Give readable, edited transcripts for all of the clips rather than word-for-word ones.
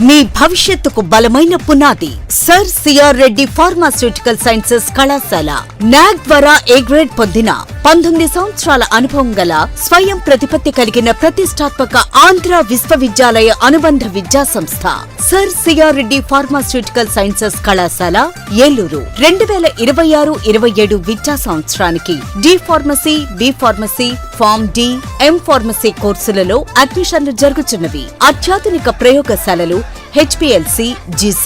మీ భవిష్యత్తుకు బలమైన పునాది sir CR Reddy pharmaceutical sciences కళాశాల నాగ్ ద్వారా ఏ గ్రేడ్ పొందిన 19 సంవత్సరాల అనుభవం గల స్వయం ప్రతిపత్తి కలిగిన ప్రతిష్టాత్మక ఆంధ్ర విశ్వవిద్యాలయ అనుబంధ విద్యా సంస్థ sir CR Reddy pharmaceutical sciences కళాశాల ఏలూరు 2026-27 విద్యా సంవత్సరానికి D pharmacy, B pharmacy, pharm D, M pharmacy కోర్సులలో అడ్మిషన్లు జరుగుతున్నవి. అత్యాధునిక ప్రయోగశాలలు HPLC, GC,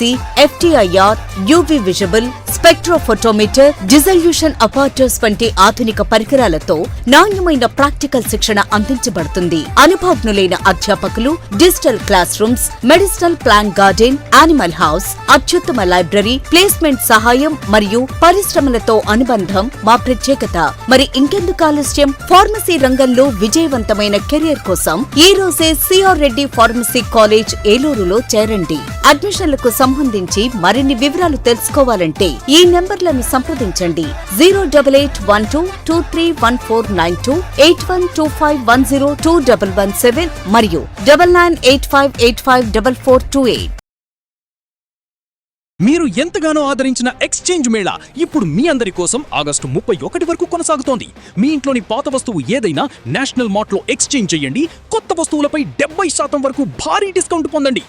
FTIR, UV visible, spectrophotometer, dissolution apparatus వంటి ఆధునిక పరికరాలతో నాణ్యమైన ప్రాక్టికల్ శిక్షణ అందించబడుతుంది. అనుభవజ్ఞులైన అధ్యాపకులు, digital class rooms, medicinal plant garden, animal house, అత్యుత్తమ లైబ్రరీ, ప్లేస్మెంట్ సహాయం మరియు పరిశ్రమలతో అనుబంధం మా ప్రత్యేకత. మరి ఇంకెందుకు ఆలస్యం? ఫార్మసీ రంగంలో విజయవంతమైన కెరియర్ కోసం ఈ రోజే సిఆర్ రెడ్డి ఫార్మసీ కాలేజ్ ఏలూరులో చేరండి. అడ్మిషన్లకు సంబంధించి మరిన్ని వివరాలు తెలుసుకోవాలంటే ఈ నెంబర్లను సంప్రదించండి. 08812231492, 8125102117 మరియు 9985854428. మీరు ఎంతగానో ఆదరించిన ఎక్స్చేంజ్ మేళా ఇప్పుడు మీ అందరి కోసం ఆగస్టు 31 వరకు కొనసాగుతోంది. మీ ఇంట్లోని పాత వస్తువు ఏదైనా నేషనల్ మార్ట్లో ఎక్స్చేంజ్ చేయండి. కొత్త వస్తువులపై 70% వరకు భారీ డిస్కౌంట్ పొందండి.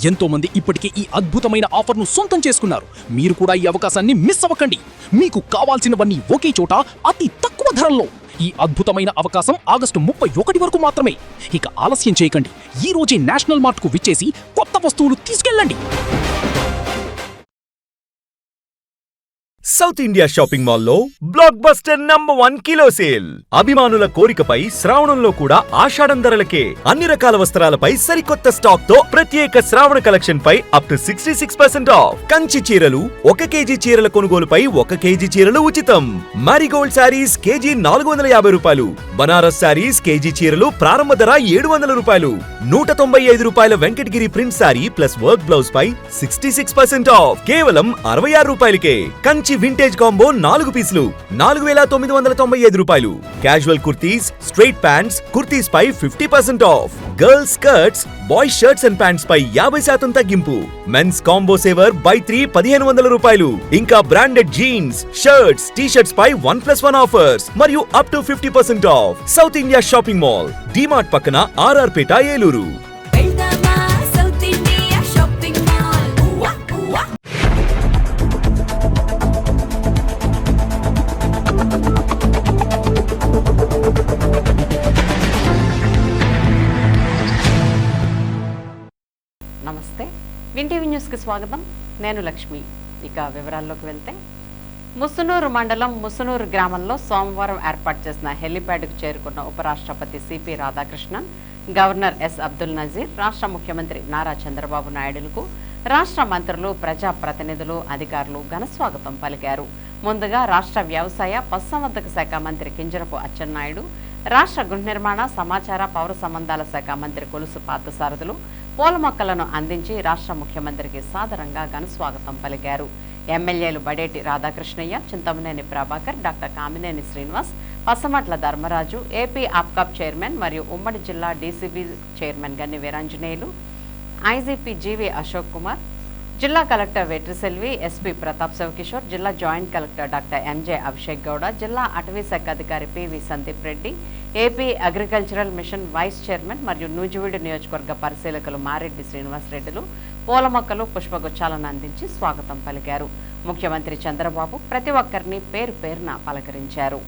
ఎంతో మంది ఇప్పటికే ఈ అద్భుతమైన ఆఫర్ను సొంతం చేసుకున్నారు. మీరు కూడా ఈ అవకాశాన్ని మిస్ అవ్వకండి. మీకు కావాల్సినవన్నీ ఒకే చోట అతి తక్కువ ధరల్లో. ఈ అద్భుతమైన అవకాశం ఆగస్టు 31 వరకు మాత్రమే. ఇక ఆలస్యం చేయకండి. ఈ రోజే నేషనల్ మార్ట్కు విచ్చేసి కొత్త వస్తువులు తీసుకెళ్ళండి. సౌత్ ఇండియా షాపింగ్ మాల్లో బ్లాక్ బస్టర్ #1 కిలో సేల్. అభిమానుల కోరికపై శ్రావణంలో కూడా ఆషాఢం ధరలకే అన్ని రకాల వస్త్రాలపై సరికొత్త స్టాక్ తో ప్రత్యేక శ్రావణ కలెక్షన్ పై అప్ టు 66% ఆఫ్. కంచి చీరలు 1 కేజీ చీరల కొనుగోలుపై 1 కేజీ చీరలు ఉచితం. మారిగోల్డ్ శారీస్ కేజీ 450 రూపాయలు. బనారస్ శారీస్ కేజీ చీరలు ప్రారంభ ధర 700 రూపాయలు. 195 రూపాయల Venkatagiri print sari plus work blouse పై 66% ఆఫ్ కేవలం 66 రూపాయలకే. కంచి వింటేజ్ కాంబో 4 పీసులు 4995 రూపాయలు. Casual kurtis, straight pants, kurtis పై 50% ఆఫ్. Girls skirts, boys shirts and pants పై 50% తగ్గింపు. మెన్స్ కాంబో సేవర్ బై 3 1500 రూపాయలు. ఇంకా బ్రాండెడ్ జీన్స్, షర్ట్స్, టీ-షర్ట్స్ పై 1+1 ఆఫర్స్ మరియు up to 50% of. South India shopping mall, DMart పక్కన RR పేట, ఏలూరు. నమస్తే, వింటీవీ న్యూస్కి స్వాగతం. నేను లక్ష్మి. ఇక వివరాల్లోకి వెళ్తే, ముసునూరు మండలం ముసునూరు గ్రామంలో సోమవారం ఏర్పాటు చేసిన హెలిప్యాడ్కు చేరుకున్న ఉపరాష్ట్రపతి CP Radhakrishnan, governor S Abdul Nazeer, రాష్ట్ర ముఖ్యమంత్రి నారా చంద్రబాబు నాయుడులకు రాష్ట్ర మంత్రులు, ప్రజాప్రతినిధులు, అధికారులు ఘనస్వాగతం పలికారు. ముందుగా రాష్ట్ర వ్యవసాయ, పశుసంవర్ధక శాఖ మంత్రి కింజరపు అచ్చెన్నాయుడు, రాష్ట్ర గృహ నిర్మాణ, సమాచార, పౌర సంబంధాల శాఖ మంత్రి కొలుసు పార్థసారథులు పూల మొక్కలను అందించి రాష్ట్ర ముఖ్యమంత్రికి సాదరంగా ఘనస్వాగతం పలికారు. ఎమ్మెల్యేలు Badeti Radhakrishnaiah, Chintamaneni Prabhakar, doctor Kamineni Srinivas, Pasamatla Dharmaraju, AP APCOB chairman మరియు ఉమ్మడి జిల్లా DCB chairman Ganni Veeranjaneyulu, IGP GV Ashok Kumar, జిల్లా కలెక్టర్ వెట్రిసెల్వి, ఎస్పీ ప్రతాప్ శివకిషోర్, జిల్లా joint collector doctor MJ Abhishek Gowda, జిల్లా అటవీ శాఖ అధికారి PV Sandeep Reddy, AP agricultural mission vice chairman మరియు నూజివీడు నియోజకవర్గ పరిశీలకులు మారెడ్డి శ్రీనివాసరెడ్డిలు పూల మొక్కలు, పుష్పగుచ్చాలను అందించి స్వాగతం పలికారు. ముఖ్యమంత్రి చంద్రబాబు ప్రతి ఒక్కరిని పేరు పేరున పలకరించారు.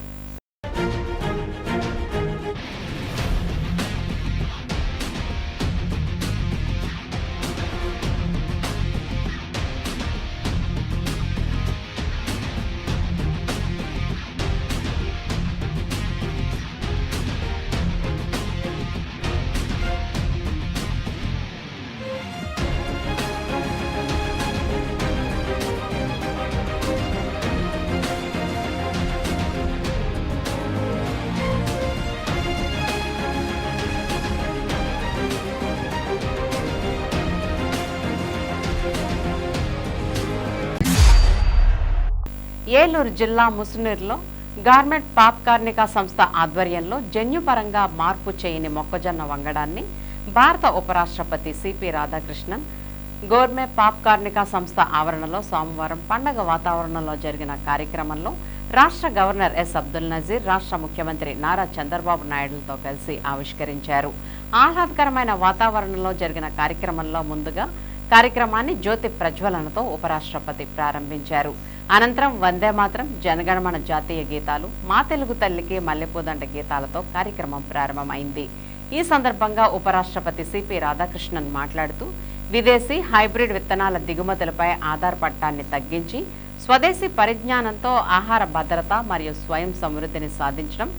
ఏలూరు జిల్లా ముసునూరులో గార్మెంట్ పాప్ కార్మిక సంస్థ ఆధ్వర్యంలో జన్యుపరంగా మార్పు చేయని మొక్కజొన్న వంగడాన్ని భారత ఉపరాష్ట్రపతి సిపి రాధాకృష్ణన్ గోర్మే పాప్కార్నికా సంస్థ ఆవరణలో సోమవారం పండగ వాతావరణంలో జరిగిన కార్యక్రమంలో రాష్ట్ర గవర్నర్ ఎస్ అబ్దుల్ నజీర్, రాష్ట్ర ముఖ్యమంత్రి నారా చంద్రబాబు నాయుడులతో కలిసి ఆవిష్కరించారు. ఆహ్లాదకరమైన వాతావరణంలో జరిగిన కార్యక్రమంలో ముందుగా కార్యక్రమాన్ని జ్యోతి ప్రజ్వలనతో ఉపరాష్ట్రపతి ప్రారంభించారు. అనంతరం వందే మాత్రం, జనగణమన జాతీయ గీతాలు, మా తెలుగు తల్లికి మల్లెపూదండ గీతాలతో కార్యక్రమం ప్రారంభమైంది. ఈ సందర్భంగా ఉపరాష్ట్రపతి సిపి రాధాకృష్ణన్ మాట్లాడుతూ విదేశీ హైబ్రిడ్ విత్తనాల దిగుమతులపై ఆధారపడటాన్ని తగ్గించి స్వదేశీ పరిజ్ఞానంతో ఆహార భద్రత మరియు స్వయం సమృద్ధిని సాధించడం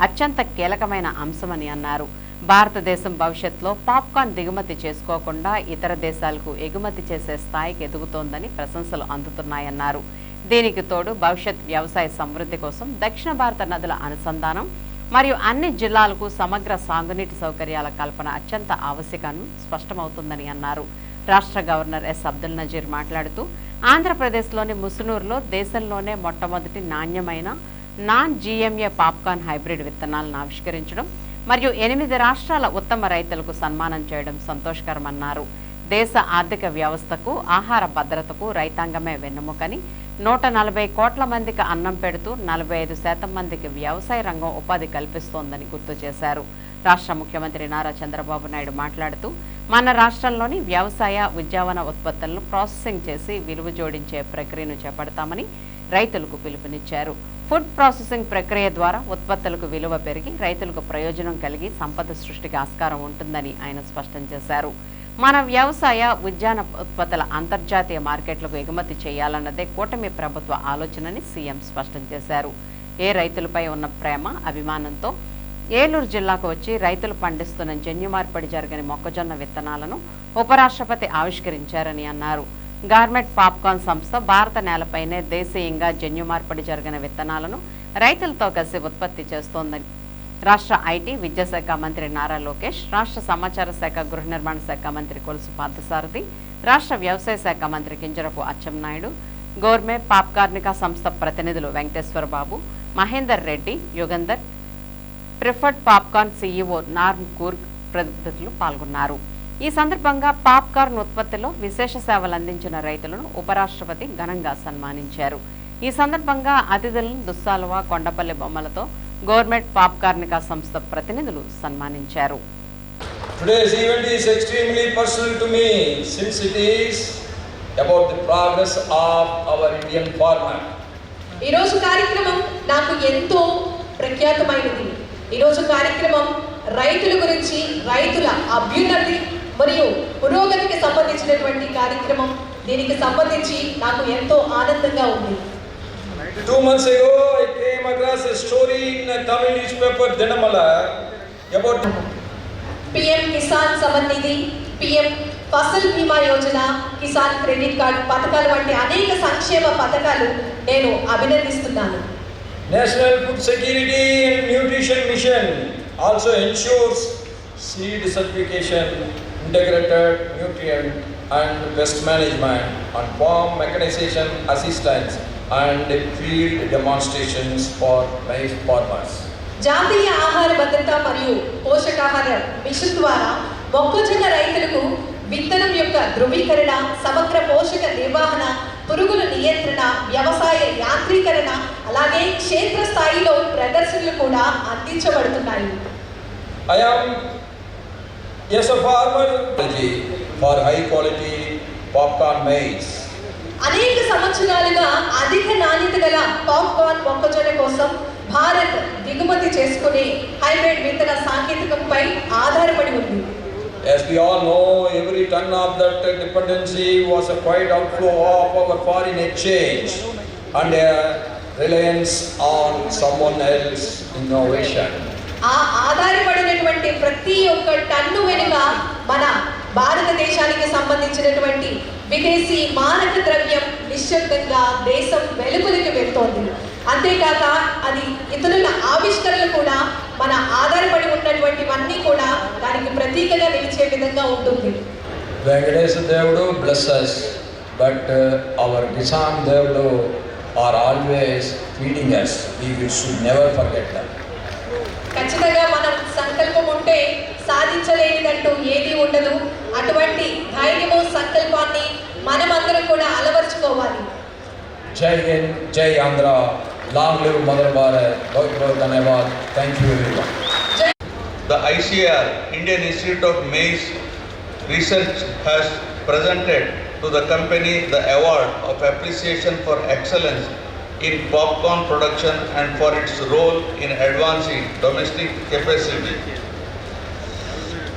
అత్యంత కీలకమైన అంశమని అన్నారు. భారతదేశం భవిష్యత్తులో పాప్కార్న్ దిగుమతి చేసుకోకుండా ఇతర దేశాలకు ఎగుమతి చేసే స్థాయికి ఎదుగుతోందని ప్రశంసలు అందుతున్నాయన్నారు. దీనికి తోడు భవిష్యత్ వ్యవసాయ సమృద్ధి కోసం దక్షిణ భారత నదుల అనుసంధానం మరియు అన్ని జిల్లాలకు సమగ్ర సాగునీటి సౌకర్యాల కల్పన అత్యంత ఆవశ్యకమని స్పష్టమవుతుందని అన్నారు. రాష్ట్ర గవర్నర్ ఎస్ అబ్దుల్ నజీర్ మాట్లాడుతూ ఆంధ్రప్రదేశ్లోని ముసునూరులో దేశంలోనే మొట్టమొదటి నాణ్యమైన నాన్ జీఎంఏ పాప్కార్న్ హైబ్రిడ్ విత్తనాలను ఆవిష్కరించడం మరియు 8 రాష్ట్రాల ఉత్తమ రైతులకు సన్మానం చేయడం సంతోషకరమన్నారు. దేశ ఆర్థిక వ్యవస్థకు, ఆహార భద్రతకు రైతాంగమే వెన్నెముకని, 140 కోట్ల మందికి అన్నం పెడుతూ 45% మందికి వ్యవసాయ రంగం ఉపాధి కల్పిస్తోందని గుర్తు చేశారు. రాష్ట్ర ముఖ్యమంత్రి నారా చంద్రబాబు నాయుడు మాట్లాడుతూ మన రాష్ట్రంలోని వ్యవసాయ, ఉద్యానవన ఉత్పత్తులను ప్రాసెసింగ్ చేసి విలువ జోడించే ప్రక్రియను చేపడతామని రైతులకు పిలుపునిచ్చారు. ఫుడ్ ప్రాసెసింగ్ ప్రక్రియ ద్వారా ఉత్పత్తులకు విలువ పెరిగి రైతులకు ప్రయోజనం కలిగి సంపద సృష్టికి ఆస్కారం ఉంటుందని ఆయన స్పష్టం చేశారు. మన వ్యవసాయ, ఉద్యాన ఉత్పత్తుల అంతర్జాతీయ మార్కెట్లకు ఎగుమతి చేయాలన్నదే కూటమి ప్రభుత్వ ఆలోచనని సీఎం స్పష్టం చేశారు. ఏ రైతులపై ఉన్న ప్రేమ, అభిమానంతో ఏలూరు జిల్లాకు వచ్చి రైతులు పండిస్తున్న జన్యు మార్పిడి జరగని మొక్కజొన్న విత్తనాలను ఉపరాష్ట్రపతి ఆవిష్కరించారని అన్నారు. గార్మెంట్ పాప్కార్న్ సంస్థ భారత నేలపైనే దేశీయంగా జన్యు మార్పిడి జరిగిన విత్తనాలను రైతులతో కలిసి ఉత్పత్తి చేస్తోందని రాష్ట్ర ఐటీ, విద్యాశాఖ మంత్రి నారా లోకేష్, రాష్ట్ర సమాచార శాఖ, గృహ నిర్మాణ శాఖ మంత్రి కొలుసు పార్థసారథి, రాష్ట్ర వ్యవసాయ శాఖ మంత్రి కింజరపు అచ్చెన్నాయుడు, గోర్మే పాప్కార్నికా సంస్థ ప్రతినిధులు Venkateswara Babu, Mahender Reddy, Yugandhar, Preferred Popcorn CEO Norm Krug ప్రతినిధులు పాల్గొన్నారు. ఈ సందర్భంగా పాప్కార్న్ ఉత్పత్తిలో విశేష సేవలు అందించిన రైతులను ఉపరాష్ట్రపతి ఘనంగా సన్మానించారు. ఈ సందర్భంగా అతిథులను దుస్సాలువా, కొండపల్లి బొమ్మలతో గవర్నమెంట్ పాప్కార్నికా సంస్థ ప్రతినిధులు సన్మానించారు. Today's event is extremely personal to me since it is about the progress of our Indian farmer. ఈ రోజు కార్యక్రమం నాకు ఎంతో ప్రఖ్యాతమైనది. ఈ రోజు కార్యక్రమం రైతుల గురించి, రైతుల అభ్యున్నతి మరియు పురోగతికి సంబంధించినటువంటి కార్యక్రమం. దీనికి సంబంధించి నాకు ఎంతో ఆనందంగా ఉంది. 2 months ago, I came across a story in a Tamil newspaper, Dinamala, about PM Kisan సమన్నిధి, PM Fasal బీమా యోజన, కిసాన్ క్రెడిట్ కార్డ్ పథకాలు వంటి అనేక సంక్షేమ పథకాలు నేను అభినందిస్తున్నాను. National Food Security and Nutrition Mission also ensures seed certification, integrated nutrient and pest management, and farm mechanization assistance and field demonstrations for maize farmers. జాతీయ ఆహార భద్రత మరియు పోషకాహార మిషన్ ద్వారా మొక్కజొన్న రైతులకు విత్తనం యొక్క ధృవీకరణ, సమగ్ర పోషక నిర్వహణ, పురుగుల నియంత్రణ, వ్యవసాయ యాంత్రీకరణ, అలాగే క్షేత్ర స్థాయిలో ప్రదర్శనలు కూడా అందించబడుతున్నాయి. I am a farmer for high quality popcorn maize. అనేక సంవత్సరాలుగా అధిక నాణ్యత గల పాప్కార్న్ మొక్కజొన్న కోసం భారత్ దిగుమతి చేసుకునే హైబ్రిడ్ విత్తన సాంకేతికంపై ఆధారపడి ఉంది. As we all know, every ton of that dependency was a quite outflow of our foreign exchange and a reliance on someone else innovation. ఆ ఆధారపడినటువంటి ప్రతి ఒక్క టన్ను వెనుక మన భారతదేశానికి సంబంధించినటువంటి విదేశీ మారక ద్రవ్యం నిశ్శబ్దంగా దేశం వెలుపలికి వెళ్తోంది. అంతేకాక అది ఇతరుల ఆవిష్కరణలు కూడా మన ఆధారపడి ఉన్నటువంటివన్నీ కూడా దానికి ప్రతీకగా నిలిచే విధంగా ఉంటుంది. Venkatesha Devudu bless us, but our Kisan Devudu are always feeding us. We should never forget that. ఖచ్చితంగా మనం సంకల్పం ఉంటే సాధించలేనిదంటూ ఏది ఉండదు. అటువంటి ధైర్యము, సంకల్పాన్ని Jai Hind, Jai Andhra, long live Mother Bharat, बहुत बहुत धन्यवाद. Thank you everyone. The ICR, Indian Institute of Maize Research, has presented to the company the award of appreciation for excellence in popcorn production and for its role in advancing domestic capacity.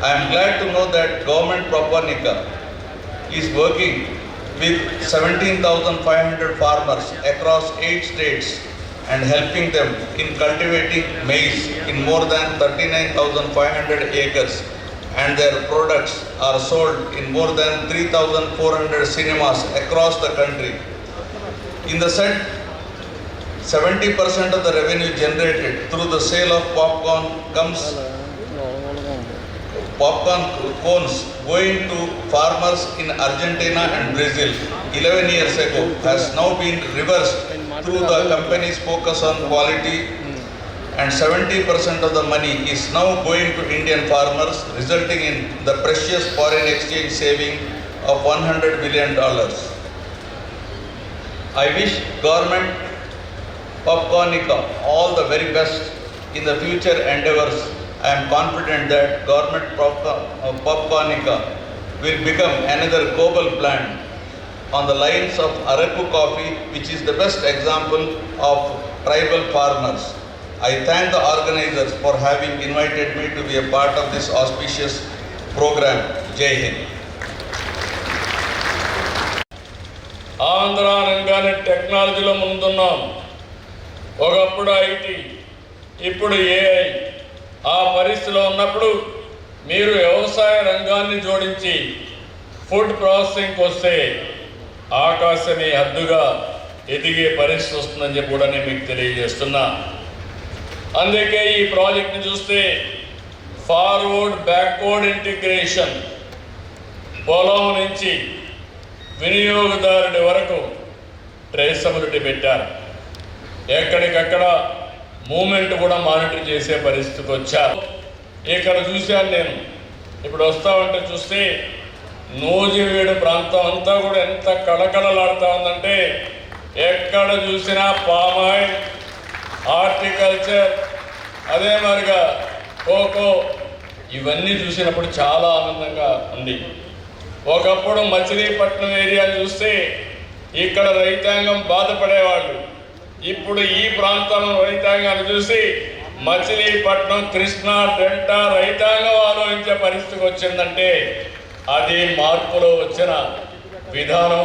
I am glad to know that Government Papua Nika is working with 17,500 farmers across 8 states and helping them in cultivating maize in more than 39,500 acres, and their products are sold in more than 3,400 cinemas across the country. In the said 70% of the revenue generated through the sale of popcorn cones going to farmers in Argentina and Brazil 11 years ago has now been reversed through the company's focus on quality, and 70% of the money is now going to Indian farmers, resulting in the precious foreign exchange saving of $100 billion. I wish Government Papua Nika all the very best in the future endeavors. I am confident that Government Papua Nika will become another global plant on the lines of Araku coffee, which is the best example of tribal farmers. I thank the organizers for having invited me to be a part of this auspicious program. Jai Hind. Andhra రంగాన్ని టెక్నాలజీలో ముందున్నాం. ఒకప్పుడు IT, ఇప్పుడు AI. ఆ పరిస్థితిలో ఉన్నప్పుడు మీరు వ్యవసాయ రంగాన్ని జోడించి ఫుడ్ ప్రాసెసింగ్కి వస్తే ఆకాశమే హద్దుగా ఎదిగే పరిస్థితి వస్తుందని చెప్పి కూడా నేను మీకు తెలియజేస్తున్నా. అందుకే ఈ ప్రాజెక్ట్ని చూస్తే ఫార్వర్డ్ బ్యాక్వర్డ్ ఇంటిగ్రేషన్, పొలం నుంచి వినియోగదారుడి వరకు ట్రేసబిలిటీ పెట్టారు. ఎక్కడికక్కడ మూమెంట్ కూడా మానిటర్ చేసే పరిస్థితికి వచ్చారు. ఇక్కడ చూశాను నేను, ఇప్పుడు వస్తా ఉంటే చూస్తే నూజివీడు ప్రాంతం అంతా కూడా ఎంత కళకళలాడుతూ ఉందంటే ఎక్కడ చూసినా పామాయిల్, హార్టికల్చర్, అదే మరిగా కోకో, ఇవన్నీ చూసినప్పుడు చాలా ఆనందంగా ఉంది. ఒకప్పుడు మచిలీపట్నం ఏరియా చూస్తే ఇక్కడ రైతాంగం బాధపడేవాళ్ళు. ఇప్పుడు ఈ ప్రాంతం రైతాంగాన్ని చూసి మచిలీపట్నం, కృష్ణా డెల్టా రైతాంగం ఆలోచించే పరిస్థితికి వచ్చిందంటే అది మార్పులో వచ్చిన విధానం.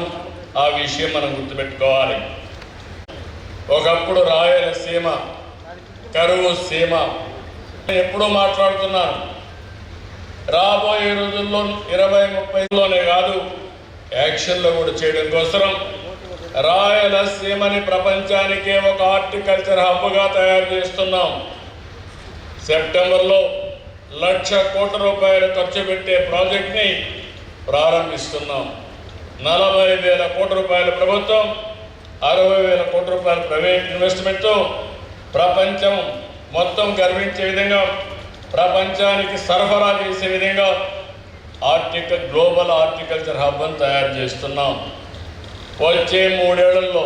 ఆ విషయం మనం గుర్తుపెట్టుకోవాలి. ఒకప్పుడు రాయలసీమ కరువు సీమ ఎప్పుడూ మాట్లాడుతున్నాను. రాబోయే రోజుల్లో 20-30లోనే కాదు, యాక్షన్లో కూడా చేయడం కోసం రాయలసీమని ప్రపంచానికే ఒక హార్టికల్చర్ హబ్గా తయారు చేస్తున్నాం. సెప్టెంబర్లో 1,00,000 కోట్ల రూపాయలు ఖర్చు పెట్టే ప్రాజెక్ట్ని ప్రారంభిస్తున్నాం. 40,000 కోట్ల రూపాయల ప్రభుత్వం, 60,000 కోట్ల రూపాయల ప్రైవేట్ ఇన్వెస్ట్మెంట్తో ప్రపంచం మొత్తం గర్వించే విధంగా, ప్రపంచానికి సరఫరా చేసే విధంగా గ్లోబల్ హార్టికల్చర్ హబ్ అని తయారు చేస్తున్నాం. వచ్చే 3 ఏళ్లలో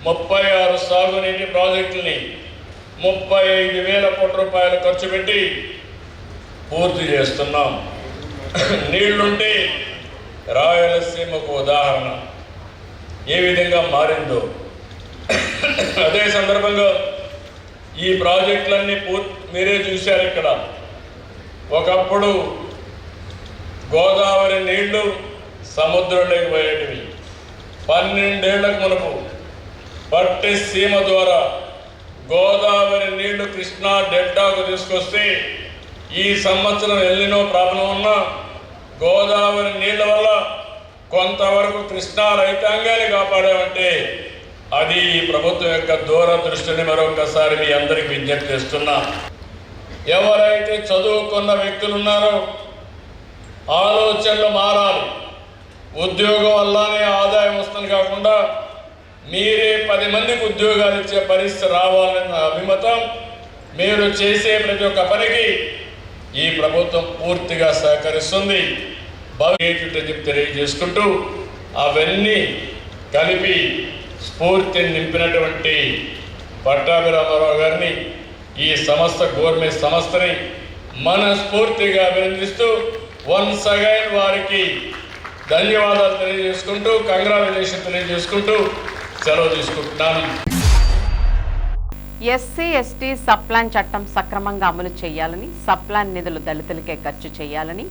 36 సాగునీటి ప్రాజెక్టుల్ని 35,000 కోట్ల రూపాయలు ఖర్చు పెట్టి పూర్తి చేస్తున్నాం. నీళ్లుంటే రాయలసీమకు ఉదాహరణ ఏ విధంగా మారిందో. అదే సందర్భంగా ఈ ప్రాజెక్టులన్నీ మీరే చూశారు. ఇక్కడ ఒకప్పుడు గోదావరి నీళ్లు సముద్రంలోకి పోయేటివి. 12 ఏళ్లకు మనకు పట్టి సీమ ద్వారా గోదావరి నీళ్లు కృష్ణా డెల్టాకు తీసుకొస్తే ఈ సంవత్సరం ఎల్లినో ప్రాబ్లం ఉన్నా గోదావరి నీళ్ల వల్ల కొంతవరకు కృష్ణా రైతాంగాన్ని కాపాడామంటే అది ఈ ప్రభుత్వం యొక్క దూరదృష్టిని మరొకసారి మీ అందరికి విజ్ఞప్తి చేస్తున్నా. ఎవరైతే చదువుకున్న వ్యక్తులు ఉన్నారో ఆలోచనలు మారాలి. ఉద్యోగం వల్లనే ఆదాయం వస్తుంది కాకుండా మీరే 10 మందికి ఉద్యోగాలు ఇచ్చే పరిస్థితి రావాలన్న అభిమతం. మీరు చేసే ప్రతి ఒక్క పనికి ఈ ప్రభుత్వం పూర్తిగా సహకరిస్తుంది. భవిష్యత్తు తెలియజేసుకుంటూ అవన్నీ కలిపి స్ఫూర్తిని నింపినటువంటి పట్టాభిరామారావు గారిని, ఈ సంస్థ గవర్నమెంట్ సంస్థని మనస్ఫూర్తిగా అభినందిస్తూ వన్స్ అగైన్ వారికి ధన్యవాదాలు తెలియజేసుకుంటూ, కంగ్రాచులేషన్ తెలియజేసుకుంటూ సెలవు తీసుకుంటున్నాను. ఎస్సీ ఎస్టీ సప్లాన్ చట్టం సక్రమంగా అమలు చేయాలని, సప్లాన్ నిధులు దళితులకే ఖర్చు చేయాలని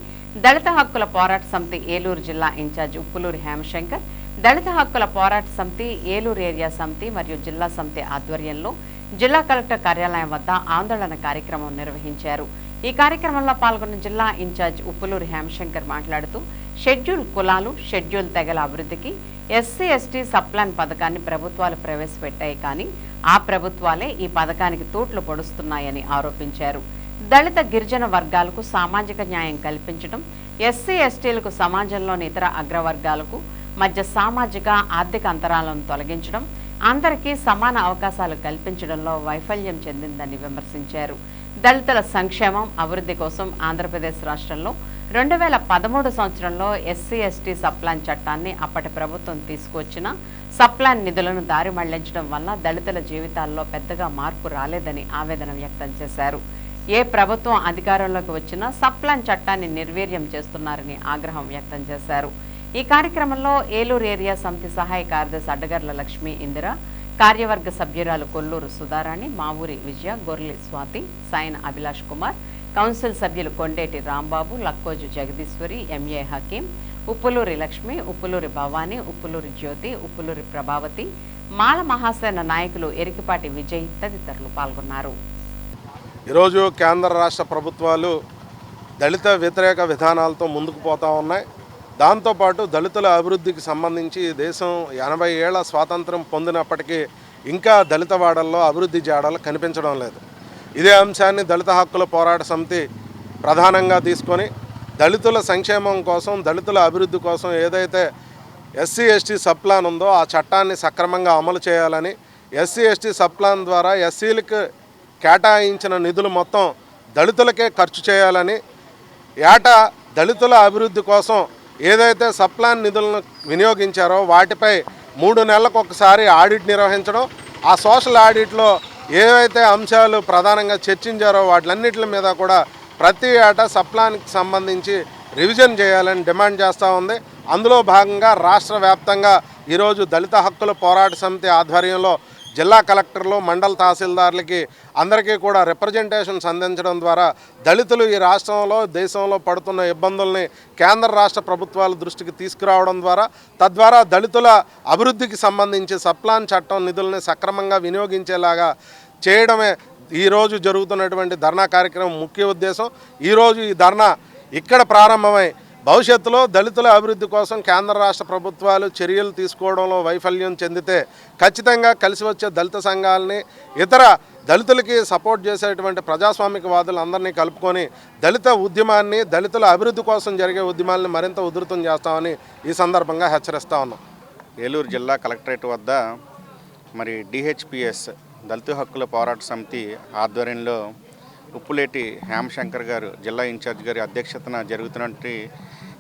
దళిత హక్కుల పోరాట సమితి ఏలూరు జిల్లా ఇన్ఛార్జ్ ఉప్పులూరి హేమశంకర్, దళిత హక్కుల పోరాట సమితి ఏలూరు ఏరియా సమితి మరియు జిల్లా సమితి ఆధ్వర్యంలో జిల్లా కలెక్టర్ కార్యాలయం వద్ద ఆందోళన కార్యక్రమం నిర్వహించారు. ఈ కార్యక్రమంలో పాల్గొన్న జిల్లా ఇన్ఛార్జ్ ఉప్పులూరి హేమశంకర్ మాట్లాడుతూ, షెడ్యూల్ కులాలు, షెడ్యూల్ తెగల అభివృద్ధికి ఎస్సీ ఎస్టీ సప్లాన్ పథకాన్ని ప్రభుత్వాలు ప్రవేశపెట్టాయి, కానీ ఆ ప్రభుత్వాలే ఈ పథకానికి తూట్లు పొడుస్తున్నాయని ఆరోపించారు. దళిత గిరిజన వర్గాలకు సామాజిక న్యాయం కల్పించడం, ఎస్సీ ఎస్టీలకు సమాజంలోని ఇతర అగ్రవర్గాలకు మధ్య సామాజిక ఆర్థిక అంతరాలను తొలగించడం, అందరికీ సమాన అవకాశాలు కల్పించడంలో వైఫల్యం చెందిందని విమర్శించారు. దళితుల సంక్షేమం, అభివృద్ధి కోసం ఆంధ్రప్రదేశ్ రాష్ట్రంలో 2013 సంవత్సరంలో ఎస్సీ ఎస్టీ సప్లాన్ చట్టాన్ని అప్పటి ప్రభుత్వం తీసుకువచ్చిన సప్లాన్ నిధులను దారి మళ్లించడం వల్ల దళితుల జీవితాల్లో పెద్దగా మార్పు రాలేదని ఆవేదన వ్యక్తం చేశారు. ఏ ప్రభుత్వం అధికారంలోకి వచ్చినా సప్లాన్ చట్టాన్ని నిర్వీర్యం చేస్తున్నారని ఆగ్రహం వ్యక్తం చేశారు. ఈ కార్యక్రమంలో ఏలూరు ఏరియా సమితి సహాయ కార్యదర్శి అడ్డగర్ల లక్ష్మీ ఇందిర, కార్యవర్గ సభ్యురాలు కొల్లూరు సుధారాణి, మావూరి విజయ, గొర్లి స్వాతి, సాయన అభిలాష్ కుమార్, కౌన్సిల్ సభ్యులు కొండేటి రాంబాబు, లక్కోజు జగదీశ్వరి, ఎంఏ హకీం, ఉప్పులూరి లక్ష్మి, ఉప్పులూరి భవానీ, ఉప్పులూరి జ్యోతి, ఉప్పులూరి ప్రభావతి, మాల మహాసేన నాయకులు ఎరికిపాటి విజయ్ తదితరులు పాల్గొన్నారు. ఈరోజు కేంద్ర రాష్ట్ర ప్రభుత్వాలు దళిత వ్యతిరేక విధానాలతో ముందుకు పోతూ ఉన్నాయి. దాంతోపాటు దళితుల అభివృద్ధికి సంబంధించి దేశం 80 ఏళ్ల స్వాతంత్రం పొందినప్పటికీ ఇంకా దళిత వాడల్లో అభివృద్ధి జాడలు కనిపించడం లేదు. ఇదే అంశాన్ని దళిత హక్కుల పోరాట సమితి ప్రధానంగా తీసుకొని దళితుల సంక్షేమం కోసం, దళితుల అభివృద్ధి కోసం ఏదైతే ఎస్సీ ఎస్టీ సప్లాన్ ఉందో ఆ చట్టాన్ని సక్రమంగా అమలు చేయాలని, ఎస్సీ ఎస్టీ సప్లాన్ ద్వారా ఎస్సీలకు కేటాయించిన నిధులు మొత్తం దళితులకే ఖర్చు చేయాలని, ఏటా దళితుల అభివృద్ధి కోసం ఏదైతే సప్లాన్ నిధులను వినియోగించారో వాటిపై 3 నెలలకు ఒకసారి ఆడిట్ నిర్వహించడం, ఆ సోషల్ ఆడిట్లో ఏవైతే అంశాలు ప్రధానంగా చర్చించారో వాటిలన్నిటి మీద కూడా ప్రతి ఏటా సప్లాన్కి సంబంధించి రివిజన్ చేయాలని డిమాండ్ చేస్తూ ఉంది. అందులో భాగంగా రాష్ట్ర వ్యాప్తంగా ఈరోజు దళిత హక్కుల పోరాట సమితి ఆధ్వర్యంలో జిల్లా కలెక్టర్లు, మండల తహసీల్దార్లకి అందరికీ కూడా రిప్రజెంటేషన్స్ అందించడం ద్వారా దళితులు ఈ రాష్ట్రంలో, దేశంలో పడుతున్న ఇబ్బందుల్ని కేంద్ర రాష్ట్ర ప్రభుత్వాల దృష్టికి తీసుకురావడం ద్వారా, తద్వారా దళితుల అభివృద్ధికి సంబంధించి సప్లాన్ చట్టం నిధుల్ని సక్రమంగా వినియోగించేలాగా చేయడమే ఈరోజు జరుగుతున్నటువంటి ధర్నా కార్యక్రమం ముఖ్య ఉద్దేశం. ఈరోజు ఈ ధర్నా ఇక్కడ ప్రారంభమై భవిష్యత్తులో దళితుల అభివృద్ధి కోసం కేంద్ర రాష్ట్ర ప్రభుత్వాలు చర్యలు తీసుకోవడంలో వైఫల్యం చెందితే ఖచ్చితంగా కలిసి వచ్చే దళిత సంఘాలని, ఇతర దళితులకి సపోర్ట్ చేసేటువంటి ప్రజాస్వామికవాదులు అందరినీ కలుపుకొని దళిత ఉద్యమాన్ని, దళితుల అభివృద్ధి కోసం జరిగే ఉద్యమాలని మరింత ఉధృతం చేస్తామని ఈ సందర్భంగా హెచ్చరిస్తా ఉన్నాం. ఏలూరు జిల్లా కలెక్టరేట్ వద్ద మరి డిహెచ్పిఎస్ దళిత హక్కుల పోరాట సమితి ఆధ్వర్యంలో ఉప్పులేటి హేమశంకర్ గారు, జిల్లా ఇన్ఛార్జ్ గారి అధ్యక్షతన జరుగుతున్నటువంటి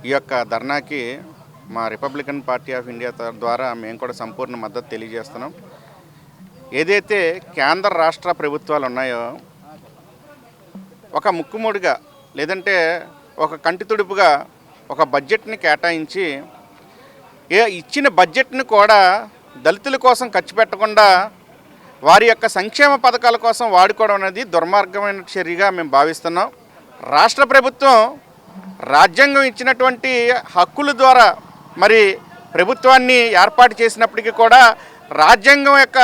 ఈ యొక్క ధర్నాకి మా రిపబ్లికన్ పార్టీ ఆఫ్ ఇండియా ద్వారా మేము కూడా సంపూర్ణ మద్దతు తెలియజేస్తున్నాం. ఏదైతే కేంద్ర రాష్ట్ర ప్రభుత్వాలు ఉన్నాయో ఒక ముక్కుముడిగా లేదంటే ఒక కంటి తుడుపుగా ఒక బడ్జెట్ని కేటాయించి ఇచ్చిన బడ్జెట్ని కూడా దళితుల కోసం ఖర్చు పెట్టకుండా వారి యొక్క సంక్షేమ పథకాల కోసం వాడుకోవడం అనేది దుర్మార్గమైన చర్యగా మేము భావిస్తున్నాం. రాష్ట్ర ప్రభుత్వం రాజ్యాంగం ఇచ్చినటువంటి హక్కుల ద్వారా మరి ప్రభుత్వాన్ని ఏర్పాటు చేసినప్పటికీ కూడా రాజ్యాంగం యొక్క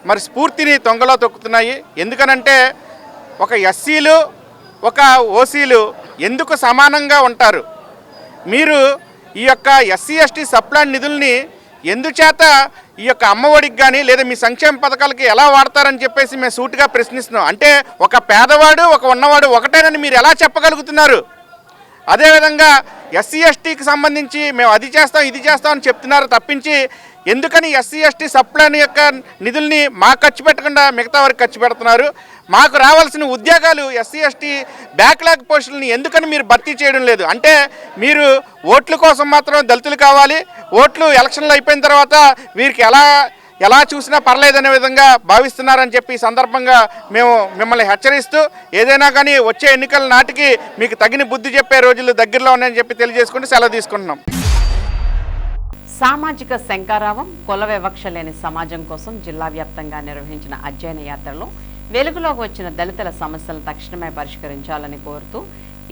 మరి స్ఫూర్తిని తొంగలో తొక్కుతున్నాయి. ఎందుకనంటే ఒక ఎస్సీలు, ఒక ఓసీలు ఎందుకు సమానంగా ఉంటారు? మీరు ఈ యొక్క ఎస్సీ ఎస్టీ సప్లాన్ నిధుల్ని ఎందుచేత ఈ యొక్క అమ్మఒడికి కానీ లేదా మీ సంక్షేమ పథకాలకి ఎలా వాడతారని చెప్పేసి మేము సూటిగా ప్రశ్నిస్తున్నాం. అంటే ఒక పేదవాడు, ఒక ఉన్నవాడు ఒకటేనని మీరు ఎలా చెప్పగలుగుతున్నారు? అదేవిధంగా ఎస్సీ ఎస్టీకి సంబంధించి మేము అది చేస్తాం, ఇది చేస్తాం అని చెప్తున్నారు తప్పించి ఎందుకని ఎస్సీ ఎస్టీ సప్లాన్ యొక్క నిధుల్ని మాకు ఖర్చు పెట్టకుండా మిగతా వారికి ఖర్చు పెడుతున్నారు? మాకు రావాల్సిన ఉద్యోగాలు ఎస్సీ ఎస్టీ బ్యాక్లాగ్ పోస్టులని ఎందుకని మీరు భర్తీ చేయడం లేదు? అంటే మీరు ఓట్ల కోసం మాత్రం దళితులు కావాలి, ఓట్లు ఎలక్షన్లు అయిపోయిన తర్వాత వీరికి ఎలా ఎలా చూసినా పర్లేదనే విధంగా భావిస్తున్నారని చెప్పి ఈ సందర్భంగా మేము మిమ్మల్ని హెచ్చరిస్తూ ఏదైనా కానీ వచ్చే ఎన్నికల నాటికి మీకు తగిన బుద్ధి చెప్పే రోజులు దగ్గరలో ఉన్నాయని చెప్పి తెలియజేసుకుంటూ సెలవు తీసుకుంటున్నాం. సామాజిక శంకారావం, కుల వివక్ష లేని సమాజం కోసం జిల్లా వ్యాప్తంగా నిర్వహించిన అధ్యయన యాత్రలో వెలుగులోకి వచ్చిన దళితుల సమస్యలను తక్షణమే పరిష్కరించాలని కోరుతూ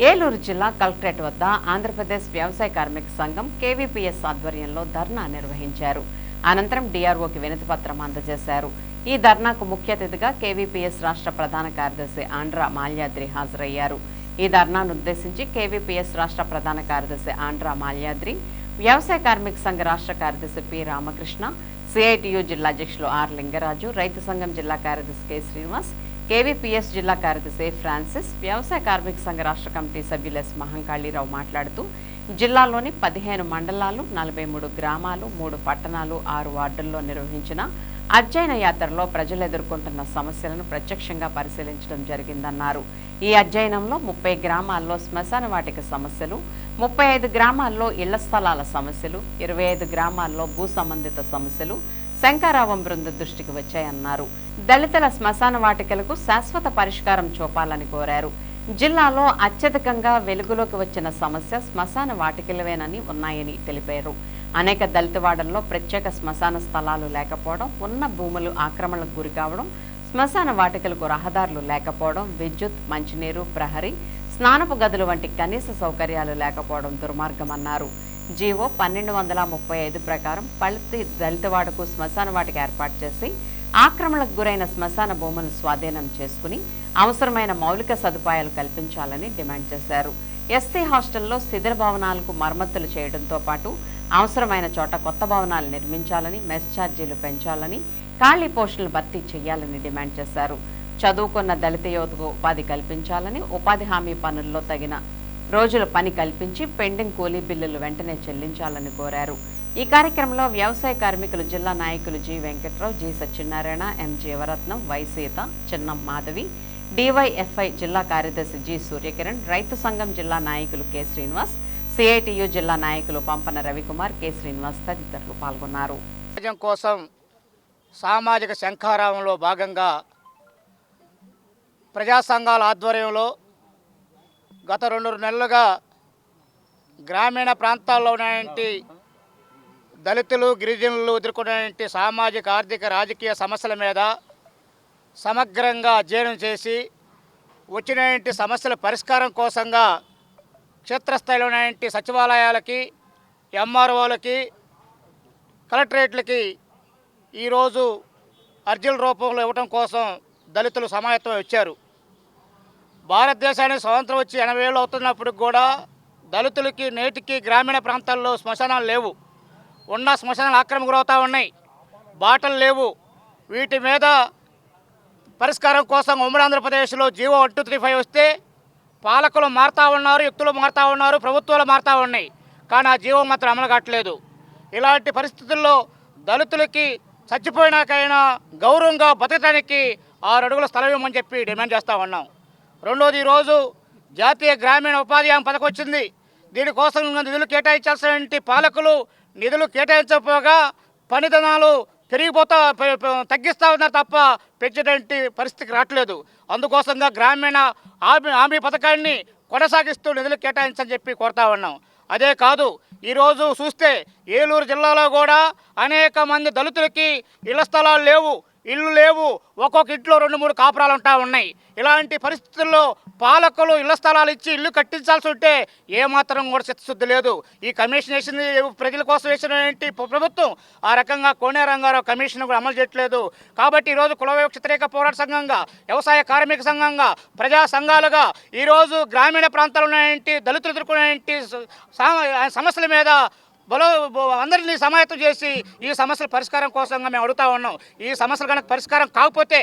ఏలూరు జిల్లా కలెక్టరేట్ వద్ద ఆంధ్రప్రదేశ్ వ్యవసాయ కార్మిక సంఘం కేవీపీఎస్ ఆధ్వర్యంలో ధర్నా నిర్వహించారు. అనంతరం డిఆర్ఓకి వినతిపత్రం అందజేశారు. ఈ ధర్నాకు ముఖ్య అతిథిగా కేవీపీఎస్ రాష్ట్ర ప్రధాన కార్యదర్శి ఆండ్ర మాల్యాద్రి హాజరయ్యారు. ఈ ధర్నాను ఉద్దేశించి కేవీపీఎస్ రాష్ట్ర ప్రధాన కార్యదర్శి ఆండ్ర మాల్యాద్రి, వ్యవసాయ కార్మిక సంఘ రాష్ట్ర కార్యదర్శి పి రామకృష్ణ, సిఐటియు జిల్లా అధ్యక్షులు ఆర్ లింగరాజు, రైతు సంఘం జిల్లా కార్యదర్శి కె శ్రీనివాస్, కేవీపీఎస్ జిల్లా కార్యదర్శి ఫ్రాన్సిస్, వ్యవసాయ కార్మిక సంఘ రాష్ట్ర కమిటీ సభ్యులు ఎస్ మహంకాళీరావు మాట్లాడుతూ జిల్లాలోని 15 మండలాలు, 43 గ్రామాలు, 3 పట్టణాలు, 6 వార్డుల్లో నిర్వహించిన అధ్యయన యాత్రలో ప్రజలు ఎదుర్కొంటున్న సమస్యలను ప్రత్యక్షంగా పరిశీలించడం జరిగిందన్నారు. ఈ అధ్యయనంలో 30 గ్రామాల్లో శ్మశాన వాటిక సమస్యలు, 35 గ్రామాల్లో ఇళ్ల స్థలాల సమస్యలు, 25 గ్రామాల్లో భూ సంబంధిత సమస్యలు శంకారావం బృంద దృష్టికి వచ్చాయన్నారు. దళితుల శ్మశాన వాటికలకు శాశ్వత పరిష్కారం చూపాలని కోరారు. జిల్లాలో అత్యధికంగా వెలుగులోకి వచ్చిన సమస్య శ్మశాన వాటికలవేనని ఉన్నాయని తెలిపారు. అనేక దళితవాడల్లో ప్రత్యేక శ్మశాన స్థలాలు లేకపోవడం, ఉన్న భూములు ఆక్రమణలకు గురి కావడం, శ్మశాన వాటికలకు రహదారులు లేకపోవడం, విద్యుత్, మంచినీరు, ప్రహరీ, స్నానపు గదులు వంటి కనీస సౌకర్యాలు లేకపోవడం దుర్మార్గమన్నారు. జీవో 1235 ప్రకారం ప్రతి దళితవాడకు శ్మశాన వాటిక ఏర్పాటు చేసి ఆక్రమణకు గురైన శ్మశాన భూములను స్వాధీనం చేసుకుని అవసరమైన మౌలిక సదుపాయాలు కల్పించాలని డిమాండ్ చేశారు. ఎస్సీ హాస్టల్లో శిథిల భవనాలకు మరమ్మతులు చేయడంతో పాటు అవసరమైన చోట కొత్త భవనాలు నిర్మించాలని, మెస్ ఛార్జీలు పెంచాలని, ఖాళీ పోస్టులు భర్తీ చేయాలని డిమాండ్ చేశారు. చదువుకున్న దళిత యువతకు ఉపాధి కల్పించాలని, ఉపాధి హామీ పనుల్లో తగిన రోజుల పని కల్పించి పెండింగ్ కూలీ బిల్లులు వెంటనే చెల్లించాలని కోరారు. ఈ కార్యక్రమంలో వ్యవసాయ కార్మికులు జిల్లా నాయకులు G Venkatrao, G Satyanarayana, M Jeevaratnam, Y Seetha, Chinnam Madhavi, DYFI జిల్లా కార్యదర్శి జి సూర్యకిరణ్, రైతు సంఘం జిల్లా నాయకులు కె శ్రీనివాస్, సిఐటియు జిల్లా నాయకులు పంపన రవికుమార్, కె శ్రీనివాస్ తదితరులు పాల్గొన్నారు. సమాజం కోసం సామాజిక శంఖారావంలో భాగంగా ప్రజా సంఘాల ఆధ్వర్యంలో గత 2 నెలలుగా గ్రామీణ ప్రాంతాల్లో ఉన్నటువంటి దళితులు, గిరిజనులు ఎదుర్కొనేటువంటి సామాజిక, ఆర్థిక, రాజకీయ సమస్యల మీద సమగ్రంగా అధ్యయనం చేసి వచ్చినటువంటి సమస్యల పరిష్కారం కోసంగా క్షేత్రస్థాయిలో ఉన్నటువంటి సచివాలయాలకి, ఎంఆర్ఓలకి, కలెక్టరేట్లకి ఈరోజు అర్జీల రూపంలో ఇవ్వటం కోసం దళితులు సమాయత్తం వచ్చారు. భారతదేశానికి స్వతంత్రం వచ్చి 80 ఏళ్ళు అవుతున్నప్పుడు కూడా దళితులకి నేటికి గ్రామీణ ప్రాంతాల్లో శ్మశానాలు లేవు. ఉన్న శ్మశానాలు ఆక్రమణ గురవుతూ ఉన్నాయి. బాటలు లేవు. వీటి మీద పరిష్కారం కోసం ఉమ్మడి ఆంధ్రప్రదేశ్లో జీవో 1235 వస్తే పాలకులు మారుతూ ఉన్నారు, యుక్తులు మారుతూ ఉన్నారు, ప్రభుత్వాలు మారుతూ ఉన్నాయి. కానీ ఆ జీవో మాత్రం అమలు కావట్లేదు. ఇలాంటి పరిస్థితుల్లో దళితులకి చచ్చిపోయినాకైనా గౌరవంగా బతకడానికి 6 అడుగుల స్థలం ఇవ్వమని చెప్పి డిమాండ్ చేస్తూ ఉన్నాం. రెండోది, ఈరోజు జాతీయ గ్రామీణ ఉపాధి హామీ పథకం వచ్చింది. దీనికోసం నిధులు కేటాయించాల్సిన పాలకులు నిధులు కేటాయించకపోగా పనిదినాలు తగ్గిస్తూ ఉన్నారు తప్ప పెంచేటువంటి పరిస్థితికి రావట్లేదు. అందుకోసంగా గ్రామీణ హామీ పథకాన్ని కొనసాగిస్తూ నిధులు కేటాయించని చెప్పి కోరుతా ఉన్నాం. అదే కాదు, ఈరోజు చూస్తే ఏలూరు జిల్లాలో కూడా అనేక మంది దళితులకి ఇళ్ల స్థలాలు లేవు, ఇళ్ళు లేవు. ఒక్కొక్క ఇంట్లో 2-3 కాపురాలు ఉంటా ఉన్నాయి. ఇలాంటి పరిస్థితుల్లో పాలకులు ఇళ్ల స్థలాలు ఇచ్చి ఇల్లు కట్టించాల్సి ఉంటే ఏమాత్రం కూడా చిత్తశుద్ధి లేదు. ఈ కమిషన్ వేసింది ప్రజల కోసం వేసినటువంటి ప్రభుత్వం ఆ రకంగా కోనే రంగారావు కమిషన్ కూడా అమలు చేయట్లేదు. కాబట్టి ఈరోజు కుల వివక్ష వ్యతిరేక పోరాట సంఘంగా, వ్యవసాయ కార్మిక సంఘంగా, ప్రజా సంఘాలుగా ఈరోజు గ్రామీణ ప్రాంతాల్లో ఉన్నటువంటి దళితులు ఎదుర్కొనేటువంటి సమస్యల మీద అందరినీ సమాయత్తం చేసి ఈ సమస్యల పరిష్కారం కోసంగా మేము అడుగుతా ఉన్నాం. ఈ సమస్యలు కనుక పరిష్కారం కాకపోతే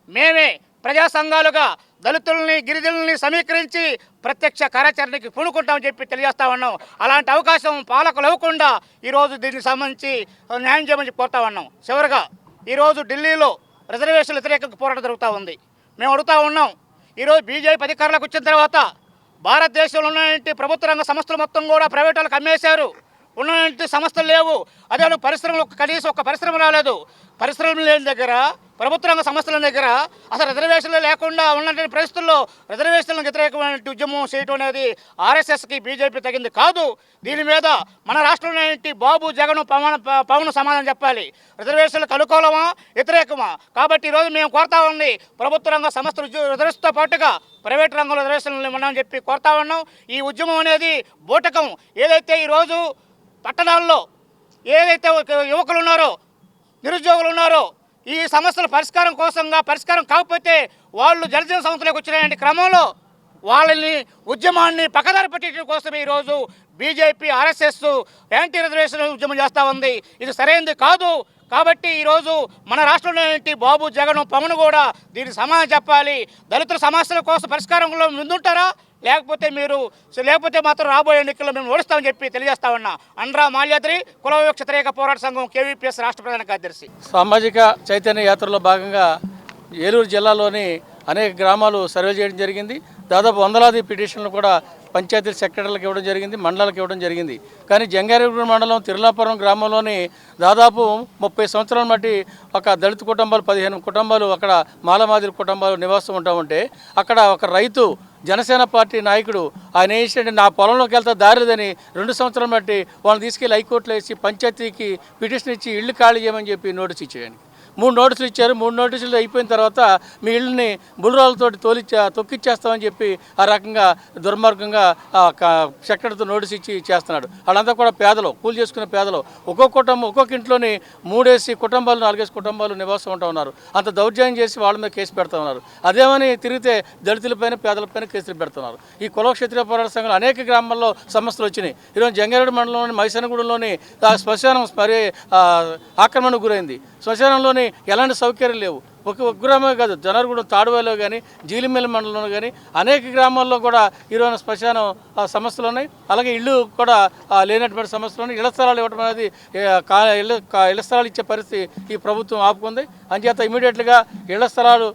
మేమే ప్రజా సంఘాలుగా దళితుల్ని, గిరిజనుల్ని సమీకరించి ప్రత్యక్ష కార్యాచరణకి పూనుకుంటామని చెప్పి తెలియజేస్తా ఉన్నాం. అలాంటి అవకాశం పాలకులు ఇవ్వకుండా ఈరోజు దీనికి సంబంధించి న్యాయం చేయమని కోరుతా ఉన్నాం. చివరిగా ఈరోజు ఢిల్లీలో రిజర్వేషన్ల వ్యతిరేక పోరాటం జరుగుతూ ఉంది. మేము అడుగుతా ఉన్నాం, ఈరోజు బీజేపీ అధికారులకు వచ్చిన తర్వాత భారతదేశంలో ఉన్నటువంటి ప్రభుత్వ రంగ సంస్థలు మొత్తం కూడా ప్రైవేట్ వాళ్ళకి అమ్మేశారు. ఉన్నటువంటి సంస్థలు లేవు. అదే పరిశ్రమలు కనీసం ఒక పరిశ్రమ రాలేదు. పరిశ్రమలు లేని దగ్గర, ప్రభుత్వ రంగ సంస్థల దగ్గర అసలు రిజర్వేషన్లు లేకుండా ఉన్నటువంటి పరిస్థితుల్లో రిజర్వేషన్లకు వ్యతిరేకమైన ఉద్యమం చేయడం అనేది ఆర్ఎస్ఎస్కి బీజేపీ తగింది కాదు. దీని మీద మన రాష్ట్రంలో బాబు జగన్ పవన్ సమాధానం చెప్పాలి. రిజర్వేషన్లకు అనుకూలమా వ్యతిరేకమా? కాబట్టి ఈరోజు మేము కోరుతా ఉంది ప్రభుత్వ రంగ సంస్థలు రిజర్వేషన్తో పాటుగా ప్రైవేట్ రంగంలో రిజర్వేషన్లు ఇవ్వమని చెప్పి కోరుతా ఉన్నాం. ఈ ఉద్యమం అనేది బూటకం. ఏదైతే ఈరోజు పట్టణాల్లో ఏదైతే యువకులు ఉన్నారో, నిరుద్యోగులు ఉన్నారో, ఈ సమస్యల పరిష్కారం కాకపోతే వాళ్ళు జనజీవన సంస్థలకు వచ్చిన క్రమంలో వాళ్ళని ఉద్యమాన్ని పక్కదారి పట్టడం కోసమే ఈరోజు బీజేపీ ఆర్ఎస్ఎస్ యాంటీ రిజర్వేషన్ ఉద్యమం చేస్తూ ఉంది. ఇది సరైనది కాదు. కాబట్టి ఈరోజు మన రాష్ట్రంలో బాబు జగన్ పవన్ కూడా దీనికి సమాధానం చెప్పాలి. దళితుల సమస్యల కోసం పరిష్కారంలో ముందుంటారా, లేకపోతే మాత్రం రాబోయే ఎన్నికల్లో మేము ఓడిస్తామని చెప్పి తెలియజేస్తా ఉన్నా. అండ్రా మాల్యాద్రి, కుల వివక్ష వ్యతిరేక పోరాట సంఘం కేవీపీఎస్ రాష్ట్ర ప్రధాన కార్యదర్శి. సామాజిక చైతన్య యాత్రలో భాగంగా ఏలూరు జిల్లాలోని అనేక గ్రామాలు సర్వే చేయడం జరిగింది. దాదాపు వందలాది పిటిషన్లు కూడా పంచాయతీ సెక్రటరీలకు ఇవ్వడం జరిగింది, మండలాలకు ఇవ్వడం జరిగింది. కానీ జంగారెడ్డి మండలం తిరులాపురం గ్రామంలోని దాదాపు 30 సంవత్సరాల మట్టి ఒక దళిత కుటుంబాలు 15 కుటుంబాలు అక్కడ మాలమాదిరి కుటుంబాలు నివాసం ఉంటా ఉంటే అక్కడ ఒక రైతు జనసేన పార్టీ నాయకుడు ఆయన ఏంటంటే నా పొలంలోకి వెళ్తా దారిదని 2 సంవత్సరాలు బట్టి వాళ్ళని తీసుకెళ్లి హైకోర్టులో వేసి పంచాయతీకి పిటిషన్ ఇచ్చి ఇల్లు ఖాళీ చేయమని చెప్పి నోటీస్ ఇచ్చేయండి. 3 నోటీసులు ఇచ్చారు. 3 నోటీసులు అయిపోయిన తర్వాత మీ ఇళ్ళని బుల్రాలతోటి తొక్కిచ్చేస్తామని చెప్పి ఆ రకంగా దుర్మార్గంగా సెక్రటరీతో నోటీస్ ఇచ్చి చేస్తున్నాడు. వాళ్ళంతా కూడా పేదలు, కూలి చేసుకునే పేదలు. ఒక్కొక్క ఇంట్లోని 3 కుటుంబాలు 4 కుటుంబాలు నివాసం ఉంటా ఉన్నారు. అంత దౌర్జన్యం చేసి వాళ్ళ మీద కేసు పెడతా ఉన్నారు. అదేమని తిరిగితే దళితులపైన పేదలపైన కేసులు పెడుతున్నారు. ఈ కుల క్షత్రియ పోరాట సంఘాలు అనేక గ్రామాల్లో సమస్యలు వచ్చినాయి. ఈరోజు జంగారెడ్డి మండలంలోని మైసనగూడెంలోని శ్మశానం ఆక్రమణకు గురైంది. శ్మశానంలోని ఎలాంటి సౌకర్యాలు లేవు. ఒక గ్రామమే కాదు, జనరగూడెం తాడువాయిలో కానీ జీలిమెల్లి మండలంలో కానీ అనేక గ్రామాల్లో కూడా ఈరోజు శ్మశానం సమస్యలు ఉన్నాయి. అలాగే ఇళ్ళు కూడా లేనటువంటి సమస్యలు ఉన్నాయి. ఇళ్ల స్థలాలు ఇవ్వడం అనేది ఇళ్ల స్థలాలు ఇచ్చే పరిస్థితి ఈ ప్రభుత్వం ఆపుకుంది. అంచేత ఇమీడియట్గా ఇళ్ల స్థలాలు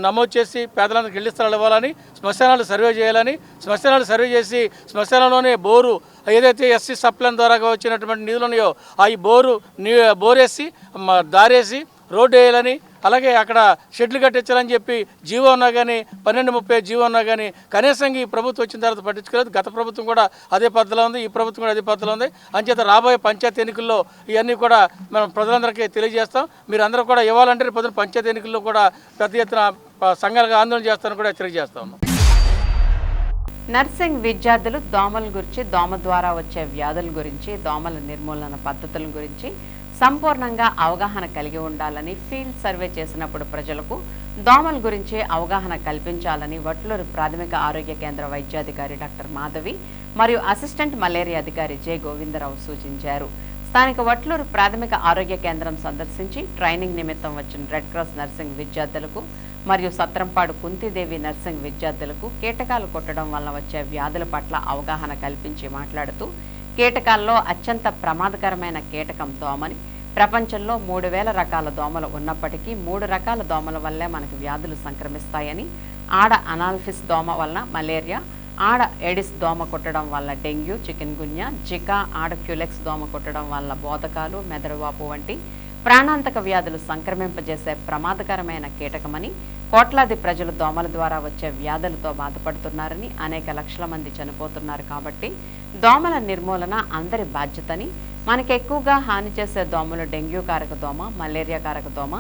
నమోదు చేసి పేదలందరికీ ఇళ్ల స్థలాలు ఇవ్వాలని, శ్మశానాలు సర్వే చేయాలని, శ్మశానాలు సర్వే చేసి శ్మశానంలోనే బోరు ఏదైతే ఎస్సీ సప్లైన్ ద్వారా వచ్చినటువంటి నిధులు ఉన్నాయో ఆ బోరేసి దారేసి రోడ్డు వేయాలని, అలాగే అక్కడ షెడ్లు కట్టించాలని చెప్పి జీవో ఉన్నా కానీ 1230 జీవో ఉన్నా కానీ కనీసం ఈ ప్రభుత్వం వచ్చిన తర్వాత పట్టించుకోలేదు. గత ప్రభుత్వం కూడా అదే పద్ధతిలో ఉంది, ఈ ప్రభుత్వం కూడా అదే పద్ధతిలో ఉంది. అంచేత రాబోయే పంచాయతీ ఎన్నికల్లో ఇవన్నీ కూడా మనం ప్రజలందరికీ తెలియజేస్తాం. మీరు అందరూ కూడా ఇవ్వాలంటే రేపు పంచాయతీ ఎన్నికల్లో కూడా పెద్ద ఎత్తున సంఘాలుగా ఆందోళన చేస్తారని కూడా హెచ్చరిక చేస్తా ఉన్నాం. నర్సింగ్ విద్యార్థులు దోమల గురించి, దోమ ద్వారా వచ్చే వ్యాధుల గురించి, దోమల నిర్మూలన పద్ధతుల గురించి సంపూర్ణంగా అవగాహన కలిగి ఉండాలని, ఫీల్డ్ సర్వే చేసినప్పుడు ప్రజలకు దోమల గురించి అవగాహన కల్పించాలని వట్లూరు ప్రాథమిక ఆరోగ్య కేంద్ర వైద్యాధికారి డాక్టర్ మాధవి మరియు అసిస్టెంట్ మలేరియా అధికారి జె గోవిందరావు సూచించారు. స్థానిక వట్లూరు ప్రాథమిక ఆరోగ్య కేంద్రం సందర్శించి ట్రైనింగ్ నిమిత్తం వచ్చిన రెడ్ క్రాస్ నర్సింగ్ విద్యార్థులకు మరియు సత్రంపాడు కుంతిదేవి నర్సింగ్ విద్యార్థులకు కీటకాలు కొట్టడం వల్ల వచ్చే వ్యాధుల పట్ల అవగాహన కల్పించి మాట్లాడుతూ, కీటకాల్లో అత్యంత ప్రమాదకరమైన కీటకం దోమని, ప్రపంచంలో 3000 రకాల దోమలు ఉన్నప్పటికీ 3 రకాల దోమల వల్లే మనకు వ్యాధులు సంక్రమిస్తాయని, ఆడ అనాల్ఫిస్ దోమ వల్ల మలేరియా, ఆడ ఎడిస్ దోమ కొట్టడం వల్ల డెంగ్యూ, చికెన్ గున్యా, జికా, ఆడ క్యులెక్స్ దోమ కొట్టడం వల్ల బోధకాలు, మెదడువాపు వంటి ప్రాణాంతక వ్యాధులు సంక్రమింపజేసే ప్రమాదకరమైన కీటకమని, కోట్లాది ప్రజలు దోమల ద్వారా వచ్చే వ్యాధులతో బాధపడుతున్నారని, అనేక లక్షల మంది చనిపోతున్నారు. కాబట్టి దోమల నిర్మూలన అందరి బాధ్యతని, మనకు ఎక్కువగా హాని చేసే దోమలు డెంగ్యూ కారక దోమ, మలేరియా కారక దోమ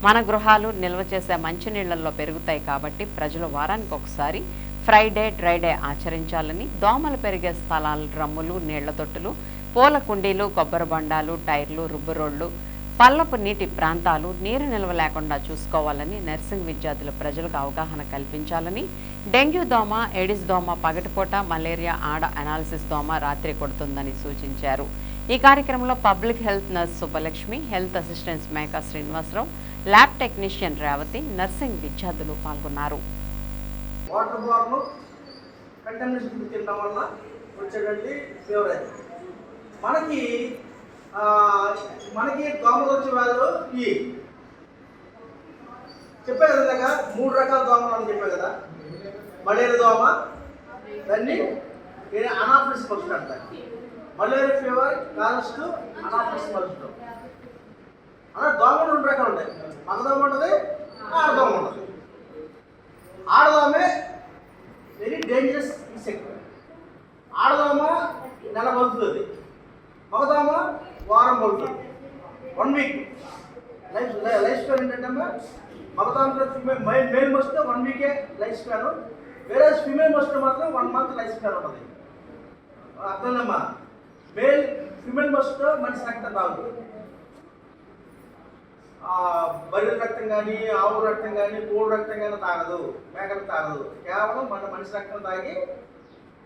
మన గృహాలు నిల్వ చేసే మంచినీళ్లలో పెరుగుతాయి. కాబట్టి ప్రజలు వారానికి ఒకసారి ఫ్రైడే, డ్రైడే ఆచరించాలని, దోమలు పెరిగే స్థలాలు, డ్రమ్ములు, నీళ్ల తొట్టులు, పూల కుండీలు, కొబ్బరి బొండాలు, టైర్లు, రుబ్బురోళ్లు, పల్లపు నీటి ప్రాంతాలు నీరు నిల్వ లేకుండా చూసుకోవాలని, నర్సింగ్ విద్యార్థులు ప్రజలకు అవగాహన కల్పించాలని, డెంగ్యూ దోమ, ఎడిస్ దోమ పగటిపూట, మలేరియా, ఆడ అనాలిసిస్ దోమ రాత్రి కొడుతుందని సూచించారు. ఈ కార్యక్రమంలో public health nurse Subbalakshmi, health assistants Meka Srinivasarao, lab technician Revathi, nursing విద్యార్థులు పాల్గొన్నారు. వాటర్ బార్న్ కంటామినేషన్ తినడం వల్ల వచ్చేటువంటి ఫీవర్. మనకి దోమలు వచ్చే వ్యాధులు ఈ చెప్పే కదా, 3 రకాల దోమలు అని చెప్పే కదా. మలేరియా దోమ, దాన్ని అనాఫిలిస్ పక్షులు అంటారు. Malaria fever causes to anopheles must. అలా దోమలు 2 రకాలు ఉంటాయి. మగదోమ ఉంటుంది, ఆడదోమ ఉంటుంది. ఆడదోమే వెరీ డేంజరస్ ఇన్సెక్ట్. ఆడదోమ నెల బతుకుతుంది, మగదోమ వారం బతుకుతుంది. 1 వీక్ లైఫ్ స్పాన్ ఏంటంటే మగదోమ మేల్ మస్ట్ 1 వీకే లైఫ్ స్పాన్, వేరే ఫీమేల్ మస్ట్ మాత్రం 1 మంత్ లైఫ్ స్పాన్ ఉంటుంది. అర్థమమ్మా? మేల్ ఫీమేల్ మస్ట్ మనిషి రక్తం తాగుతుంది. బర్రెల రక్తం కానీ, ఆవు రక్తం కానీ, కోడి రక్తం కానీ తాగదు, మేకలు తాగదు. కేవలం మనిషి రక్తం తాగి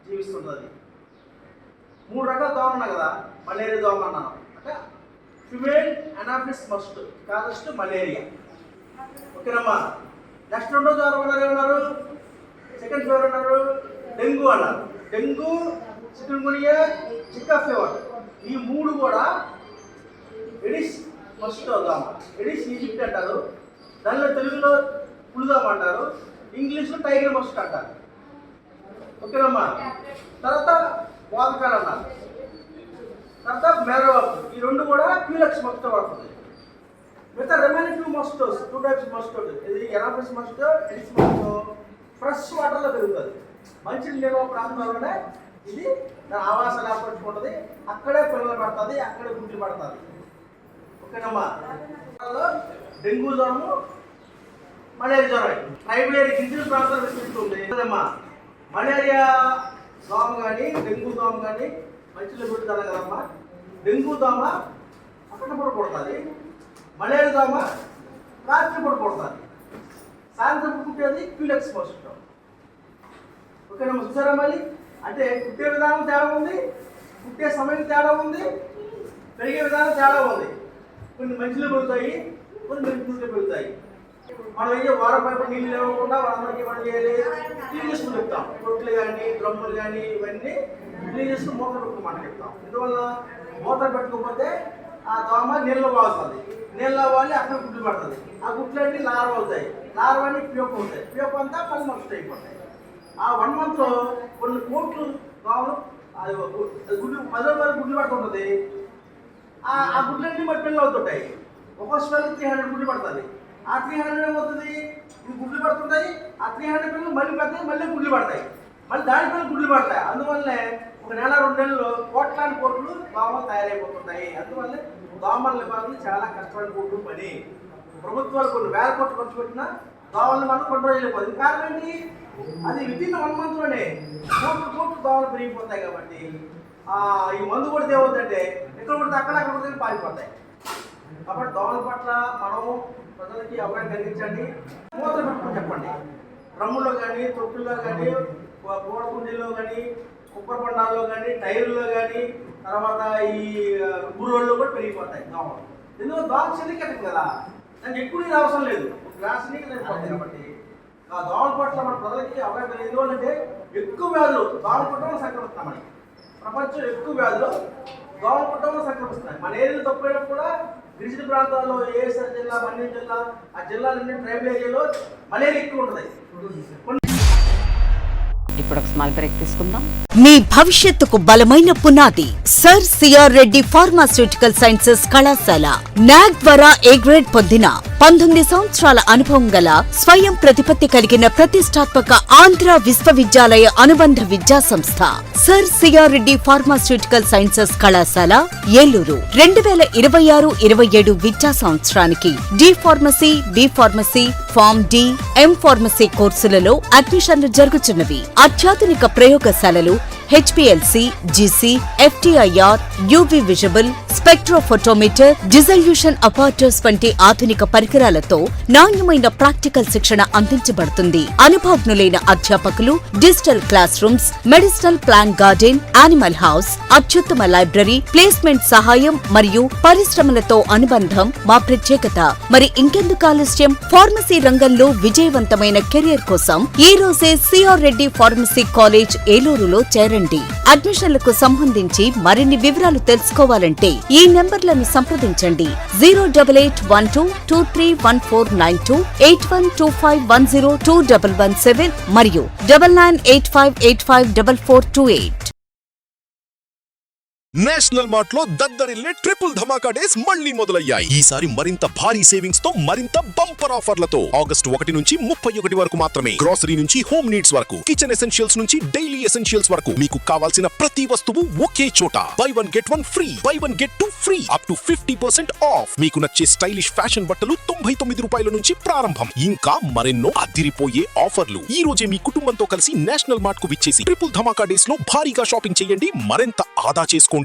జీవిస్తుంటుంది. 3 రకాల దోమ ఉన్నాయి కదా, మలేరియా దోమ అన్నాను అంటే female anopheles must causes to malaria. ఓకేనమ్మా? నెక్స్ట్ 2వ జ్వరం ఏమన్నారు? సెకండ్ ఫీవర్ అన్నారు, డెంగ్యూ అన్నారు. డెంగ్యూ, చికున్గున్యా, చికా ఫీవర్, ఈ 3 కూడా ఎడిస్ మస్కిటో దోమ. ఎడిస్ ఈజిప్ట్ అంటారు, దానిలో తెలుగులో పులిదోమ అంటారు, ఇంగ్లీష్లో టైగర్ మస్కిటో అంటారు. ఓకేనమ్మా? తర్వాత వాతకాలు అన్నారు, తర్వాత మెరవాపు. ఈ 2 కూడా క్యూలెక్స్ మస్కిటో పడుతుంది. మిగతా రిమైనింగ్ 2 మస్కిటోస్, 2 టైప్స్ మస్కిటో. ఇది Anopheles mosquito, Aedes mosquito fresh వాటర్లో పెరుగుతుంది. మంచి నీళ్ళ ప్రాంతాల్లోనే ఇది దాని ఆవాసాలు ఏర్పరచుకుంటుంది, అక్కడే పిల్లలు పడుతుంది, అక్కడే గుడ్లు పడుతుంది. ఓకేనమ్మా? డెంగ్యూ జ్వరము, మలేరియా జ్వరం, ట్రైబల్ ఏరియా గిరిజన ప్రాంతాలు విస్తరిస్తుంది కదమ్మా. మలేరియా దోమ కానీ, డెంగ్యూ దోమ కానీ మంచిలో పెడుతుంది కదమ్మా. డెంగ్యూ దోమ అక్కడ పడుతుంది, మలేరియా దోమ రాత్రి పడుతుంది, సాయంత్రం పుట్టేది క్యూలెక్స్ మస్కిటో. ఓకేనమ్మా? చూసారా? మళ్ళీ అంటే పుట్టే విధానం తేడా ఉంది, పుట్టే సమయం తేడా ఉంది, పెరిగే విధానం తేడా ఉంది. కొన్ని మంచిలో పెరుగుతాయి, కొన్ని మంచిలో పెరుగుతాయి. మనం అయ్యే వారం పైపు నీళ్ళు లేకుండా వాళ్ళందరికీ మనం చేయాలి, క్లీన్ చేసుకుని చెప్తాం. కొట్లు కానీ, డ్రమ్ములు కానీ ఇవన్నీ క్లీన్ చేసుకుని మూత పెట్టుకోమని చెప్తాం. ఇందువల్ల మూత పెట్టుకోకపోతే ఆ దోమ నీళ్ళు వాడుతుంది, నీళ్ళు వాలి అక్కడ గుడ్లు పడుతుంది, ఆ గుడ్లన్నీ లార్వ అవుతాయి, లార్వని ప్యూప్ అవుతాయి, ప్యూప్ అంతా పని నష్టం అయిపోతాయి. ఆ 1 మంత్లో కొన్ని కోట్లు దోమలు గుడ్లు 10 రూపాయలు గుడ్లు పడుతుంటుంది. ఆ గుడ్లన్నీ మరి పిల్లలు అవుతుంటాయి. ఒక్కో స్పెల్కి 300 గుడ్లు పడుతుంది. ఆ 300 ఏమవుతుంది? ఇవి గుడ్లు పడుతుంటాయి, ఆ 300 పిల్లలు మళ్ళీ పెద్దవి, మళ్ళీ గుడ్లు పడతాయి, మళ్ళీ దాని పిల్లలు గుడ్లు పడతాయి. అందువల్లే 1 నెల 2 నెలలు కోట్లాది కోట్లు దోమలు తయారైపోతుంటాయి. అందువల్లే దోమల నివారణ చాలా కష్టమైన కూడుకు పని. ప్రభుత్వాలు కొన్ని వేల కోట్లు ఖర్చు పెట్టినా దోమల్ని మనం కంట్రోల్ చేయలేకపోతుంది. కారణం ఏంటి? అది వితిన్ 1 మంత్లోనే కోట్లు దోమలు పెరిగిపోతాయి. కాబట్టి ఈ మందు కొడితే ఏమవుతుందంటే ఎక్కడ కొడితే అక్కడ కొడితే పారిపోతాయి. కాబట్టి దోమల పట్ల మనం ప్రజలకి అవగాహన కలిగించండి. మూత పెట్టుకుని చెప్పండి. డ్రమ్ముల్లో కానీ, తొట్టుల్లో కానీ, పూడకుండీలో కానీ, కుప్పర పండాల్లో కానీ, టైర్లో కానీ, తర్వాత ఈ ఊరోళ్ళు కూడా పెరిగిపోతాయి దోమలు. ఎందుకంటే దోమ చెల్లికెట్టం కదా, దానికి ఎక్కువ నీరు అవసరం లేదు, గ్లాస్ నీళ్ళు సరిపోతాయి. కాబట్టి ఆ దోమల పట్ల మన ప్రజలకి అవగాహన. ఎందుకంటే ఎక్కువ వ్యాధులు దోమల పట్ల సంక్రమిస్తామని, ప్రపంచం ఎక్కువ వ్యాధులు దోమల పట్ల సంక్రమిస్తున్నాయి. మన ఏరియాలో తక్కువైనప్పుడు కూడా గిరిజన ప్రాంతాల్లో ఏఎస్ఆర్ జిల్లా, మన్యం జిల్లా, ఆ జిల్లాలన్నీ ట్రైబల్ ఏరియాలో మలేరియా ఎక్కువ ఉంటుంది. ఇప్పుడు ఒక స్మాల్ బ్రేక్ తీసుకుందాం. మీ భవిష్యత్తుకు బలమైన పునాది sir CR Reddy pharmaceutical sciences కళాశాల. నాగ్ ద్వారా ఏ గ్రేడ్ పొందిన 19 సంవత్సరాల అనుభవం గల స్వయం ప్రతిపత్తి కలిగిన ప్రతిష్టాత్మక ఆంధ్ర విశ్వవిద్యాలయ అనుబంధ విద్యా సంస్థ sir CR Reddy pharmaceutical sciences కళాశాల, ఏలూరు. 2026-27 విద్యా సంవత్సరానికి D pharmacy, B pharmacy, pharm D, M pharmacy కోర్సులలో అడ్మిషన్లు జరుగుతున్నవి. అత్యాధునిక ప్రయోగశాలలు, HPLC, GC, FTIR, UV visible, spectrophotometer, dissolution apparatus వంటి ఆధునిక పరికరాలతో నాణ్యమైన ప్రాక్టికల్ శిక్షణ అందించబడుతుంది. అనుభవజ్ఞులైన అధ్యాపకులు, digital class rooms, medicinal plant garden, animal house, అత్యుత్తమ లైబ్రరీ, ప్లేస్మెంట్ సహాయం మరియు పరిశ్రమలతో అనుబంధం మా ప్రత్యేకత. మరి ఇంకెందుకు ఆలస్యం? ఫార్మసీ రంగంలో విజయవంతమైన కెరియర్ కోసం ఈ రోజే సిఆర్ రెడ్డి ఫార్మసీ కాలేజ్, ఏలూరులో చేరండి. అడ్మిషన్లకు సంబంధించి మరిన్ని వివరాలు తెలుసుకోవాలంటే ఈ నెంబర్లను సంప్రదించండి. 08812231492, 8125102117 మరియు 9985854428. నేషనల్ మార్ట్ లో దద్దరిల్లే ట్రిపుల్ ధమాకా డేస్ మళ్ళీ మొదలయ్యాయి. ఈసారి మరింత భారీ సేవింగ్స్ తో మరింత బంపర్ ఆఫర్లతో ఆగస్టు 1 నుంచి 31 వరకు మాత్రమే. గ్రోసరీ నుంచి హోమ్ నీడ్స్ వరకు, కిచెన్ ఎసెన్షియల్స్ నుంచి డైలీ ఎసెన్షియల్స్ వరకు మీకు కావాల్సిన ప్రతి వస్తువు ఒకే చోట. By 1 get 1 free, by 1 get 2 free, up to 50% of. మీకు నచ్చే స్టైలిష్ ఫ్యాషన్ బట్టలు 99 రూపాయల నుంచి ప్రారంభం. ఇంకా మరెన్నో అదిరిపోయే ఆఫర్లు. ఈ రోజే మీ కుటుంబంతో కలిసి నేషనల్ మార్ట్ కు విచ్చేసి ట్రిపుల్ ధమాకా డేస్ లో భారీగా షాపింగ్ చేయండి, మరింత ఆదా చేసుకోండి.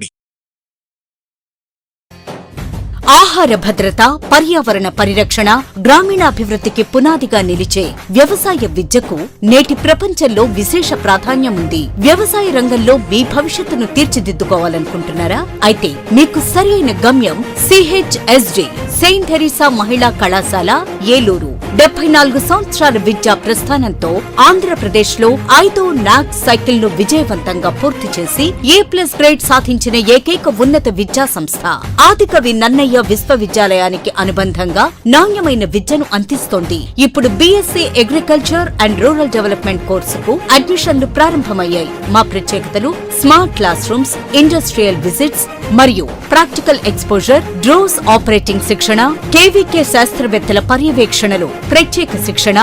ఆహార భద్రత, పర్యావరణ పరిరక్షణ, గ్రామీణాభివృద్ధికి పునాదిగా నిలిచే వ్యవసాయ విద్యకు నేటి ప్రపంచంలో విశేష ప్రాధాన్యం ఉంది. వ్యవసాయ రంగంలో మీ భవిష్యత్తును తీర్చిదిద్దుకోవాలనుకుంటున్నారా? అయితే మీకు సరైన గమ్యం CHSD సెయింట్ థెరీసా మహిళా కళాశాల, ఏలూరు. 74 సంవత్సరాల విద్యా ప్రస్థానంతో ఆంధ్రప్రదేశ్ లో 5వ నాక్ సైకిల్ ను విజయవంతంగా పూర్తి చేసి A+ గ్రేడ్ సాధించిన ఏకైక ఉన్నత విద్యా సంస్థ. ఆదికవి నన్నయ్య విశ్వవిద్యాలయానికి అనుబంధంగా నాణ్యమైన విద్యను అందిస్తోంది. ఇప్పుడు BSc agriculture and rural development కోర్సుకు అడ్మిషన్లు ప్రారంభమయ్యాయి. మా ప్రత్యేకతలు smart class rooms, industrial visits మరియు ప్రాక్టికల్ ఎక్స్పోజర్, డ్రోన్స్ ఆపరేటింగ్ శిక్షణ, KVK శాస్త్రవేత్తల పర్యవేక్షణలు, ప్రత్యేక శిక్షణ,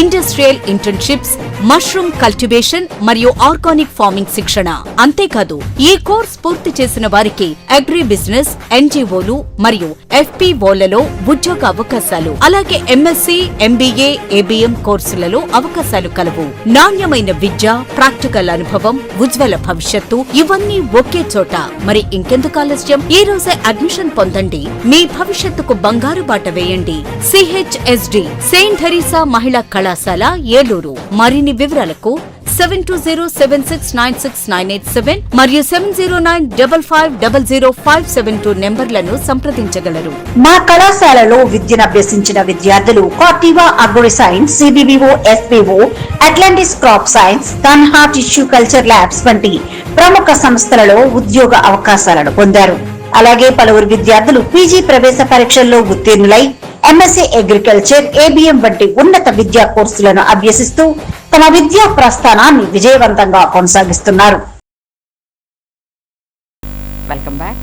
ఇండస్ట్రియల్ ఇంటర్న్షిప్స్, మష్రూమ్ కల్టివేషన్ మరియు ఆర్గానిక్ ఫార్మింగ్ శిక్షణ. అంతేకాదు ఈ కోర్స్ పూర్తి చేసిన వారికి అగ్రి బిజినెస్, NGOలు మరియు FPOలలో ఉద్యోగ అవకాశాలు, అలాగే MSc, MBA, ABM కోర్సులలో అవకాశాలు కలవు. నాణ్యమైన విద్య, ప్రాక్టికల్ అనుభవం, ఉజ్వల భవిష్యత్తు ఇవన్నీ ఒకే చోట. మరి ఇంకెందుకు ఆలస్యం? ఈ రోజే అడ్మిషన్ పొందండి. మీ భవిష్యత్తుకు బంగారు బాట వేయండి. CHSD సెయింట్ థెరీసా మహిళా కళాశాల, ఏలూరు. మరిన్ని వివరాలకు 7207696987 మరియు 7095500572 నెంబర్లను సంప్రదించగలరు. మా కళాశాలలో విద్యనభ్యసించిన విద్యార్థులు Corteva agri science, CBBO, FPO, Atlantis crop science, Kanha tissue culture labs వంటి ప్రముఖ సంస్థలలో ఉద్యోగ అవకాశాలను పొందారు. అలాగే పలువురు విద్యార్థులు PG ప్రవేశ పరీక్షల్లో ఉత్తీర్ణులై MSc అగ్రికల్చర్, ABM వంటి ఉన్నత విద్యా కోర్సులను అభ్యసిస్తూ తమ విద్యా ప్రస్థానాన్ని విజయవంతంగా కొనసాగిస్తున్నారు. Welcome back.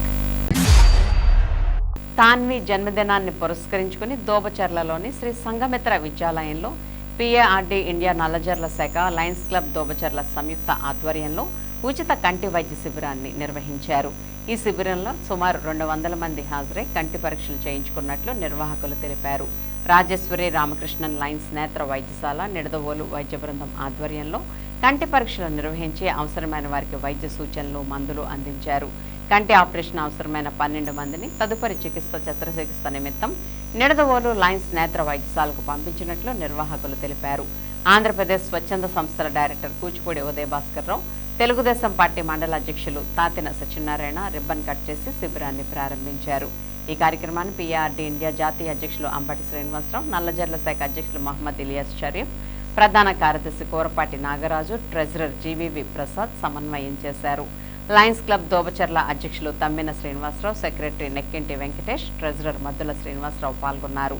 తాన్వి జన్మదినాన్ని పురస్కరించుకుని దోబచర్లలోని శ్రీ సంఘమిత్ర విద్యాలయంలో PARD ఇండియా నల్లజర్ల శాఖ, లయన్స్ క్లబ్ దోబచర్ల సంయుక్త ఆధ్వర్యంలో ఉచిత కంటి వైద్య శిబిరాన్ని నిర్వహించారు. ఈ శిబిరంలో సుమారు 200 మంది హాజరై కంటి పరీక్షలు చేయించుకున్నట్లు నిర్వాహకులు తెలిపారు. రాజేశ్వరి రామకృష్ణన్ లయన్స్ నేత్ర వైద్యశాల, నిడదవోలు వైద్య బృందం ఆధ్వర్యంలో కంటి పరీక్షలు నిర్వహించి అవసరమైన వారికి వైద్య సూచనలు, మందులు అందించారు. కంటి ఆపరేషన్ అవసరమైన 12 మందిని తదుపరి శస్త్రచికిత్స నిమిత్తం నిడదవోలు లయన్స్ నేత్ర వైద్యశాలకు పంపించినట్లు నిర్వాహకులు తెలిపారు. ఆంధ్రప్రదేశ్ స్వచ్ఛంద సంస్థల డైరెక్టర్ కూచిపూడి ఉదయ భాస్కర్ రావు, తెలుగుదేశం పార్టీ మండల అధ్యక్షులు తాతిన సత్యనారాయణ రిబ్బన్ కట్ చేసి శిబిరాన్ని ప్రారంభించారు. ఈ కార్యక్రమాన్ని PARD ఇండియా జాతీయ అధ్యక్షులు అంబటి శ్రీనివాసరావు, నల్లజర్ల శాఖ అధ్యక్షులు మహమ్మద్ ఇలియాస్ షరీఫ్, ప్రధాన కార్యదర్శి కూరపాటి నాగరాజు, ట్రెజరర్ GVV ప్రసాద్ సమన్వయం చేశారు. లయన్స్ క్లబ్ దోబచర్ల అధ్యక్షులు తమ్మిన శ్రీనివాసరావు, సెక్రటరీ నెక్కింటి వెంకటేష్, ట్రెజరర్ మద్దుల శ్రీనివాసరావు పాల్గొన్నారు.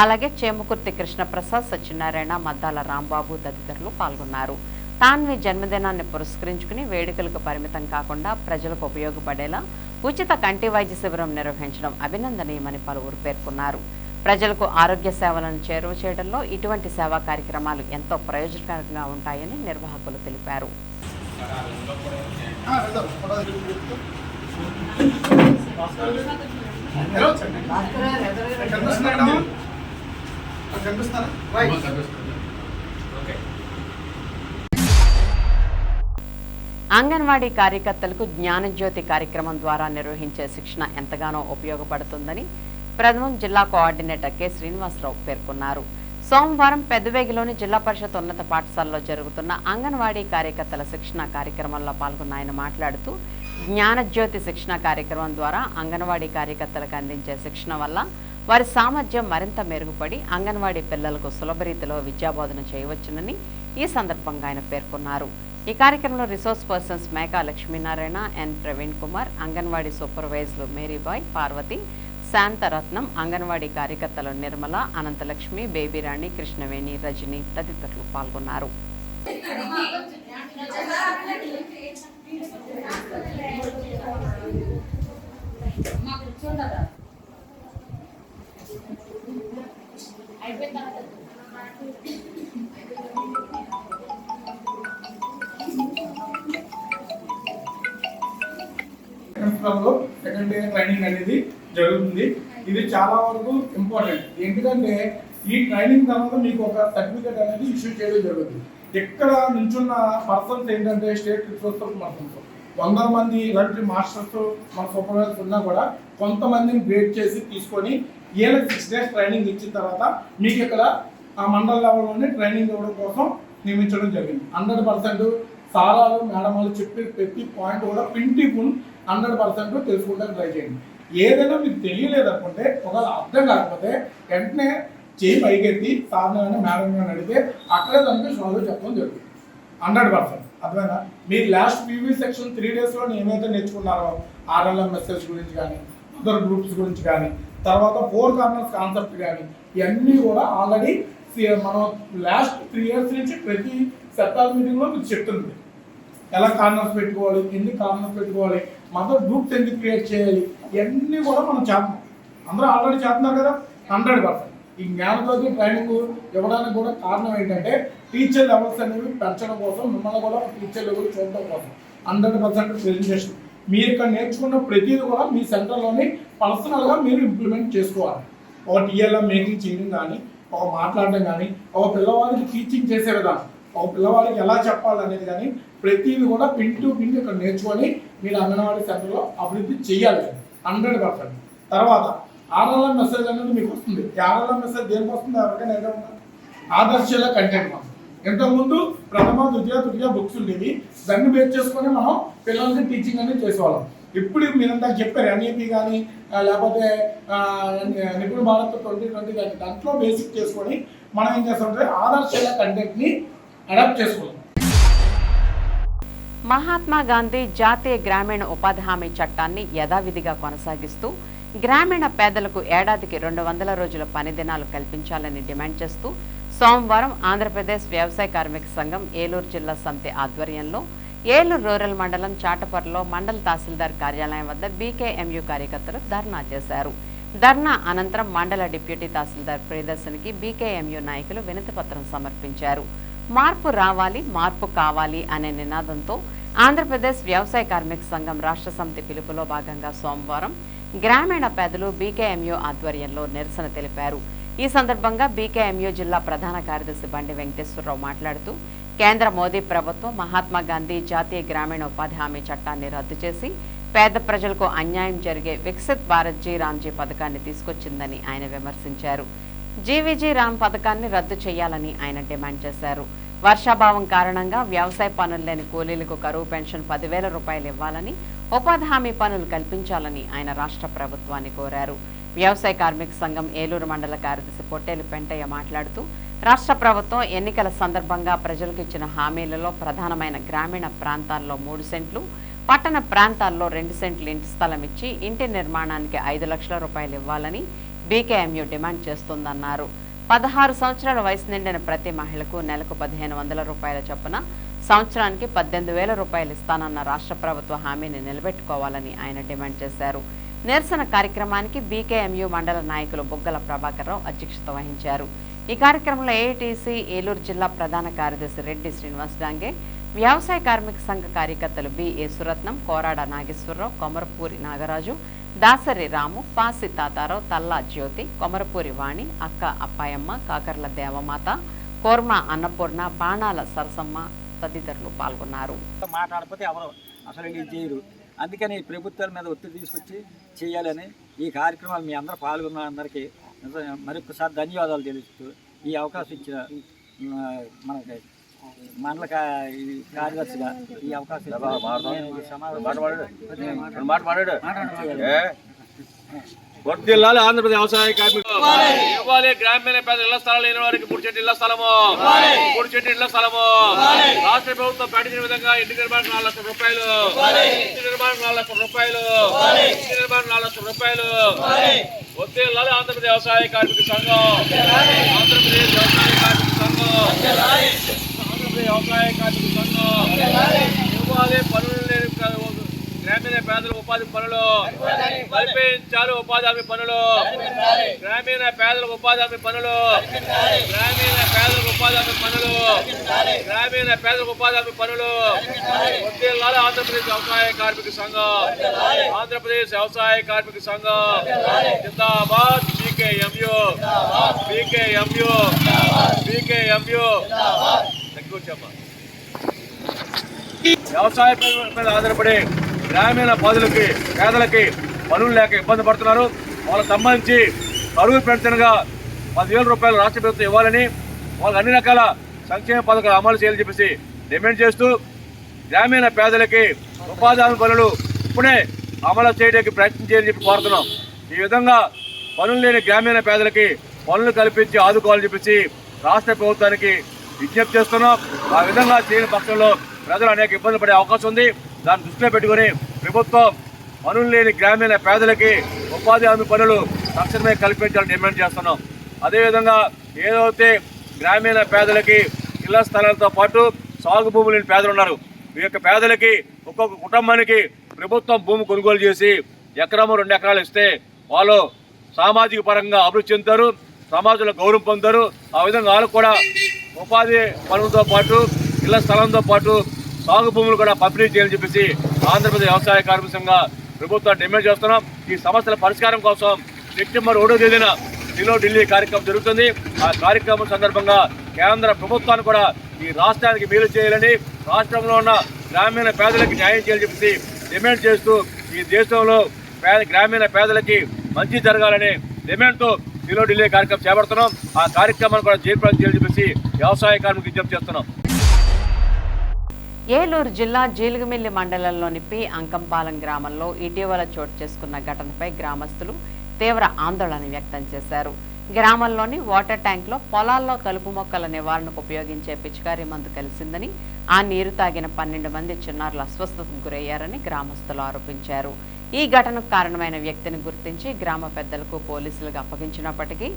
అలాగే చేమకుర్తి కృష్ణప్రసాద్, సత్యనారాయణ, మద్దాల రాంబాబు తదితరులు పాల్గొన్నారు. తాన్వి జన్మదినాన్ని పురస్కరించుకుని వేడుకలకు పరిమితం కాకుండా ప్రజలకు ఉపయోగపడేలా ఉచిత కంటి వైద్య శిబిరం నిర్వహించడం అభినందనీయమని పలువురు పేర్కొన్నారు. ప్రజలకు ఆరోగ్య సేవలను చేరువ చేయడంలో ఇటువంటి సేవా కార్యక్రమాలు ఎంతో ప్రయోజనకరంగా ఉంటాయని నిర్వాహకులు తెలిపారు. అంగన్వాడీ కార్యకర్తలకు జ్ఞానజ్యోతి కార్యక్రమం ద్వారా నిర్వహించే శిక్షణ ఎంతగానో ఉపయోగపడుతుందని ప్రథమం జిల్లా కోఆర్డినేటర్ K. శ్రీనివాసరావు పేర్కొన్నారు. సోమవారం పెద్దవేగిలోని జిల్లా పరిషత్ ఉన్నత పాఠశాలలో జరుగుతున్న అంగన్వాడీ కార్యకర్తల శిక్షణ కార్యక్రమంలో పాల్గొన్న ఆయన మాట్లాడుతూ, జ్ఞానజ్యోతి శిక్షణ కార్యక్రమం ద్వారా అంగన్వాడీ కార్యకర్తలకు అందించే శిక్షణ వల్ల వారి సామర్థ్యం మరింత మెరుగుపడి అంగన్వాడీ పిల్లలకు సులభ రీతిలో విద్యాబోధన చేయవచ్చునని ఈ సందర్భంగా ఆయన పేర్కొన్నారు. ఈ కార్యక్రమంలో resource persons Meka Lakshminarayana, N. Praveen Kumar, anganwadi సూపర్వైజర్లు మేరీబాయ్, పార్వతి, శాంతరత్నం, అంగన్వాడీ కార్యకర్తలు నిర్మల, అనంతలక్ష్మి, బేబీరాణి, కృష్ణవేణి, రజని తదితరులు పాల్గొన్నారు. సెకండ్ డే ట్రైనింగ్ అనేది జరుగుతుంది. ఇది చాలా వరకు ఇంపార్టెంట్. ఎందుకంటే ఈ ట్రైనింగ్ తర్వాత మీకు ఒక సర్టిఫికేట్ అనేది ఇష్యూ చేయడం జరుగుతుంది. ఎక్కడ నుంచున్న పర్సన్స్ ఏంటంటే స్టేట్ రిసోర్స్ పర్సన్స్ 100 మంది ఇలాంటి మాస్టర్స్ మన సూపర్వైజర్స్ ఉన్నా కూడా కొంతమందిని గ్రేడ్ చేసి తీసుకొని ఏళ్ళకి 6 days ట్రైనింగ్ ఇచ్చిన తర్వాత మీకు ఇక్కడ ఆ మండల లెవెల్లోనే ట్రైనింగ్ ఇవ్వడం కోసం నియమించడం జరిగింది. 100% సారాలు మేడమాలు చెప్పి ప్రతి పాయింట్ కూడా పింటి పున్ 100% తెలుసుకుంటానికి ట్రై చేయండి. ఏదైనా మీకు తెలియలేదనుకుంటే ఒకవేళ అర్థం కాకపోతే వెంటనే చేయి పైకెత్తి సార్ని కానీ మేడం కానీ అడిగితే అక్కడే దానికి సాల్వ్ చెప్పడం జరుగుతుంది. 100% అర్థమైనా మీరు లాస్ట్ పీవీ సెక్షన్ 3 daysలో ఏమైతే నేర్చుకున్నారో ఆర్ఎల్ఎం మెసేజ్ గురించి కానీ అదర్ గ్రూప్స్ గురించి కానీ తర్వాత 4 కార్నర్స్ కాన్సెప్ట్ కానీ ఇవన్నీ కూడా ఆల్రెడీ మనం లాస్ట్ 3 years నుంచి ప్రతి సెక్టార్ మీటింగ్లో మీకు చెప్తుంది. ఎలా కార్నర్స్ పెట్టుకోవాలి, ఎన్ని కార్నర్స్ పెట్టుకోవాలి, మదర్ గ్రూప్స్ ఎందుకు క్రియేట్ చేయాలి, ఇవన్నీ కూడా మనం చేస్తున్నాం. అందరూ ఆల్రెడీ చేస్తున్నారు కదా. 100% ఈ జ్ఞానజ్యోతి ట్రైనింగ్ ఇవ్వడానికి కూడా కారణం ఏంటంటే టీచర్ లెవెల్స్ అనేవి పెంచడం కోసం, మిమ్మల్ని కూడా టీచర్ లెవెల్ చూడడం కోసం 100% ప్రెజెంటేషన్. మీరు ఇక్కడ నేర్చుకున్న ప్రతిదీ కూడా మీ సెంటర్లోని పర్సనల్గా మీరు ఇంప్లిమెంట్ చేసుకోవాలి. ఒక టీఎల్ఎం మేకింగ్ చేయడం కానీ, ఒక మాట్లాడడం కానీ, ఒక పిల్లవాడికి టీచింగ్ చేసే విధానం, ఒక పిల్లవాడికి ఎలా చెప్పాలనేది కానీ ప్రతిదీ కూడా పిన్ టు పిన్ ఇక్కడ నేర్చుకొని మీరు అంగన్వాడీ సెంటర్లో అభివృద్ధి చేయాలి 100%. తర్వాత ఆర్ఎల్ఎం మెసేజ్ అనేది మీకు వస్తుంది. ఆర్ఎల్ఎం మెసేజ్ దేనికి వస్తుంది ఎవరికైనా ఏదో ఉన్నా ఆదర్శాల కంటెంట్ మనం ఇంతకుముందు ప్రథమ ద్వితీయ తృతీయ బుక్స్ ఉండేవి. దాన్ని బేస్ చేసుకొని మనం పిల్లలకి టీచింగ్ అనేది చేసేవాళ్ళం. ఇప్పుడు మీరంతా చెప్పారు ఎన్ఈపీ కానీ లేకపోతే నిపుణ భారత్ 2020 కానీ దాంట్లో బేసిక్ చేసుకొని మనం ఏం చేస్తామంటే ఆదర్శాల కంటెంట్ని అడాప్ట్ చేసుకోవాలి. మహాత్మా గాంధీ జాతీయ గ్రామీణ ఉపాధి హామీ చట్టాన్ని యథావిధిగా కొనసాగిస్తూ గ్రామీణ పేదలకు ఏడాదికి 200 రోజుల పని దినాలు కల్పించాలని డిమాండ్ చేస్తూ సోమవారం ఆంధ్రప్రదేశ్ వ్యవసాయ కార్మిక సంఘం ఏలూరు జిల్లా సమితి ఆధ్వర్యంలో ఏలూరు రూరల్ మండలం చాటపర్లో మండల తహసీల్దార్ కార్యాలయం వద్ద బీకేఎంయూ కార్యకర్తలు ధర్నా చేశారు. ధర్నా అనంతరం మండల డిప్యూటీ తహసీల్దార్ ప్రియదర్శనికి బీకేఎంయూ నాయకులు వినతిపత్రం సమర్పించారు. మార్పు రావాలి, మార్పు కావాలి అనే నినాదంతో ఆంధ్రప్రదేశ్ వ్యవసాయ కార్మిక సంఘం రాష్ట్ర సమితి పిలుపులో భాగంగా సోమవారం గ్రామీణ పేదలు బీకేఎంయూ ఆధ్వర్యంలో నిరసన తెలిపారు. ఈ సందర్భంగా బీకేఎంయూ జిల్లా ప్రధాన కార్యదర్శి బండి వెంకటేశ్వరరావు మాట్లాడుతూ కేంద్ర మోదీ ప్రభుత్వం మహాత్మా గాంధీ జాతీయ గ్రామీణ ఉపాధి హామీ చట్టాన్ని రద్దు చేసి పేద ప్రజలకు అన్యాయం జరిగే వికసిత్ భారత్ జీ రామ్జీ పథకాన్ని తీసుకొచ్చిందని ఆయన విమర్శించారు. జీవీజీ రామ్ పథకాన్ని రద్దు చేయాలని ఆయన డిమాండ్ చేశారు. వర్షాభావం కారణంగా వ్యవసాయ పనులు లేని కూలీలకు కరువు పెన్షన్ 10,000 రూపాయలు ఇవ్వాలని, ఉపాధి హామీ పనులు కల్పించాలని ఆయన రాష్ట్ర ప్రభుత్వాన్ని కోరారు. వ్యవసాయ కార్మిక సంఘం ఏలూరు మండల కార్యదర్శి పొట్టేలు పెంటయ్య మాట్లాడుతూ రాష్ట్ర ప్రభుత్వం ఎన్నికల సందర్భంగా ప్రజలకు ఇచ్చిన హామీలలో ప్రధానమైన గ్రామీణ ప్రాంతాల్లో 3 సెంట్లు, పట్టణ ప్రాంతాల్లో 2 సెంట్లు ఇంటి స్థలం ఇచ్చి ఇంటి నిర్మాణానికి 5 లక్షల రూపాయలు ఇవ్వాలని బీకేఎంయూ డిమాండ్ చేస్తోందన్నారు. 16 సంవత్సరాల వయసు నిండిన ప్రతి మహిళకు నెలకు 1,500 రూపాయల చొప్పున సంవత్సరానికి 18,000 రూపాయలు ఇస్తానన్న రాష్ట్ర ప్రభుత్వ హామీని నిలబెట్టుకోవాలని ఆయన డిమాండ్ చేశారు. నిరసన కార్యక్రమానికి బీకేఎంయూ మండల నాయకులు బుగ్గల ప్రభాకర్రావు అధ్యక్షత వహించారు. ఈ కార్యక్రమంలో ఏఐటీసీ ఏలూరు జిల్లా ప్రధాన కార్యదర్శి రెడ్డి శ్రీనివాస్ డాంగే, వ్యవసాయ కార్మిక సంఘ కార్యకర్తలు బి యేసురత్నం, కోరాడ నాగేశ్వరరావు, కొమరపూరి నాగరాజు, దాసరి రాము, పాసి తాతారావు, తల్లా జ్యోతి, కొమరపూరి వాణి, అక్క అప్పాయమ్మ, కాకర్ల దేవమాత, కోర్మ అన్నపూర్ణ, బాణాల సరసమ్మ తదితరులు పాల్గొన్నారు. మాట్లాడకపోతే ఎవరు అసలు చేయరు. అందుకని ప్రభుత్వాల మీద ఒత్తిడి తీసుకొచ్చి చేయాలని ఈ కార్యక్రమాలు మీ అందరూ పాల్గొన్న అందరికీ మరొకసారి ధన్యవాదాలు తెలుస్తూ ఈ అవకాశం ఇచ్చిన మనకి మండల కార్యదర్శిగా ఈ అవకాశం వర్ధిల్లాలి ఆంధ్రప్రదేశ్ వ్యవసాయ కార్మికులు. ఇవ్వాలి గ్రామీణ పేద ఇళ్ల స్థలాలు లేని వారికి 3 సెంట్లు ఇళ్ల స్థలము, 3 సెంట్లు ఇళ్ల స్థలము. రాష్ట్ర ప్రభుత్వం ప్రకటించిన విధంగా ఇంటి నిర్మాణం 4 లక్షల రూపాయలు, ఇంటి నిర్మాణం 4 లక్షల రూపాయలు, ఇంటి నిర్మాణం 4 లక్షల రూపాయలు. వర్ధిల్లాలి ఆంధ్రప్రదేశ్ వ్యవసాయ కార్మిక సంఘం, ఆంధ్రప్రదేశ్ వ్యవసాయ కార్మిక సంఘం, ఆంధ్రప్రదేశ్ వ్యవసాయ కార్మిక సంఘం. ఇవ్వాలి పనులు లేని గ్రామీణ పేదలకు ఉపాధి పనులు కల్పించాలి. ఉపాధి హామీ పనులు, గ్రామీణ పేదలకు ఉపాధి హామీ పనులు, గ్రామీణ పేదలకు ఉపాధి హామీ పనులు, గ్రామీణ పేదలకు ఉపాధి హామీ పనులు. వర్ధిల్లాలి ఆంధ్రప్రదేశ్ వ్యవసాయ కార్మిక సంఘం, ఆంధ్రప్రదేశ్ వ్యవసాయ కార్మిక సంఘం జిందాబాద్. పీకేఎంయు, పీకేఎంయు, పీకేఎంయు. వ్యవసాయ మీద ఆధారపడి గ్రామీణ పేదలకి పనులు లేక ఇబ్బంది పడుతున్నారు. వాళ్ళకి సంబంధించి కరువు పెన్షన్గా 10,000 రూపాయలు రాష్ట్ర ప్రభుత్వం ఇవ్వాలని, వాళ్ళకి అన్ని రకాల సంక్షేమ పథకాలు అమలు చేయాలని చెప్పేసి డిమాండ్ చేస్తూ గ్రామీణ పేదలకి ఉపాధి హామీ పనులు ఇప్పుడే అమలు చేయడానికి ప్రయత్నం చేయాలని చెప్పి కోరుతున్నాం. ఈ విధంగా పనులు లేని గ్రామీణ పేదలకి పనులు కల్పించి ఆదుకోవాలని చెప్పేసి రాష్ట్ర ప్రభుత్వానికి విజ్ఞప్తి చేస్తున్నాం. ఆ విధంగా చేయని పక్షంలో ప్రజలు అనేక ఇబ్బందులు పడే అవకాశం ఉంది. దాన్ని దృష్టిలో పెట్టుకుని ప్రభుత్వం పనులు లేని గ్రామీణ పేదలకి ఉపాధి హామీ పనులు తక్షణమే కల్పించాలని డిమాండ్ చేస్తున్నాం. అదేవిధంగా ఏదైతే గ్రామీణ పేదలకి ఇళ్ల స్థలాలతో పాటు సాగు భూములు లేని పేదలు ఉన్నారు, ఈ యొక్క పేదలకి ఒక్కొక్క కుటుంబానికి ప్రభుత్వం భూమి కొనుగోలు చేసి ఎకరము 2 ఎకరాలు ఇస్తే వాళ్ళు సామాజిక పరంగా అభివృద్ధి చెందుతారు, సమాజంలో గౌరవం పొందుతారు. ఆ విధంగా వాళ్ళు కూడా ఉపాధి పనులతో పాటు ఇళ్ల స్థలంతో పాటు సాగు భూములు కూడా పంపిణీ చేయాలని చెప్పేసి ఆంధ్రప్రదేశ్ వ్యవసాయ కార్మిక సంఘ ప్రభుత్వాన్ని డిమాండ్ చేస్తున్నాం. ఈ సమస్యల పరిష్కారం కోసం సెప్టెంబర్ 1వ తేదీన ఢిల్లీ కార్యక్రమం జరుగుతుంది. ఆ కార్యక్రమం సందర్భంగా కేంద్ర ప్రభుత్వాన్ని కూడా ఈ రాష్ట్రానికి మేలు చేయాలని, రాష్ట్రంలో ఉన్న గ్రామీణ పేదలకు న్యాయం చేయాలని చెప్పేసి డిమాండ్ చేస్తూ ఈ దేశంలో గ్రామీణ పేదలకి మంచి జరగాలని డిమాండ్తో ఢిల్లీ కార్యక్రమం చేపడుతున్నాం. ఆ కార్యక్రమాన్ని కూడా జయప్రదం చేయాలని చెప్పేసి వ్యవసాయ కార్మికులకు విజ్ఞప్తి చేస్తున్నాం. ఏలూరు జిల్లా జీలుగుమిల్లి మండలంలోని పి అంకంపాలెం గ్రామంలో ఇటీవల చోటు చేసుకున్న ఘటనపై గ్రామస్తులు తీవ్ర ఆందోళన వ్యక్తం చేశారు. గ్రామంలోని వాటర్ ట్యాంక్లో పొలాల్లో కలుపు మొక్కల నివారణకు ఉపయోగించే పిచికారీ మందు కలిసిందని, ఆ నీరు తాగిన 12 మంది చిన్నారులు అస్వస్థతకు గురయ్యారని గ్రామస్తులు ఆరోపించారు. ఈ ఘటనకు కారణమైన వ్యక్తిని గుర్తించి గ్రామ పెద్దలకు పోలీసులకు అప్పగించినప్పటికీ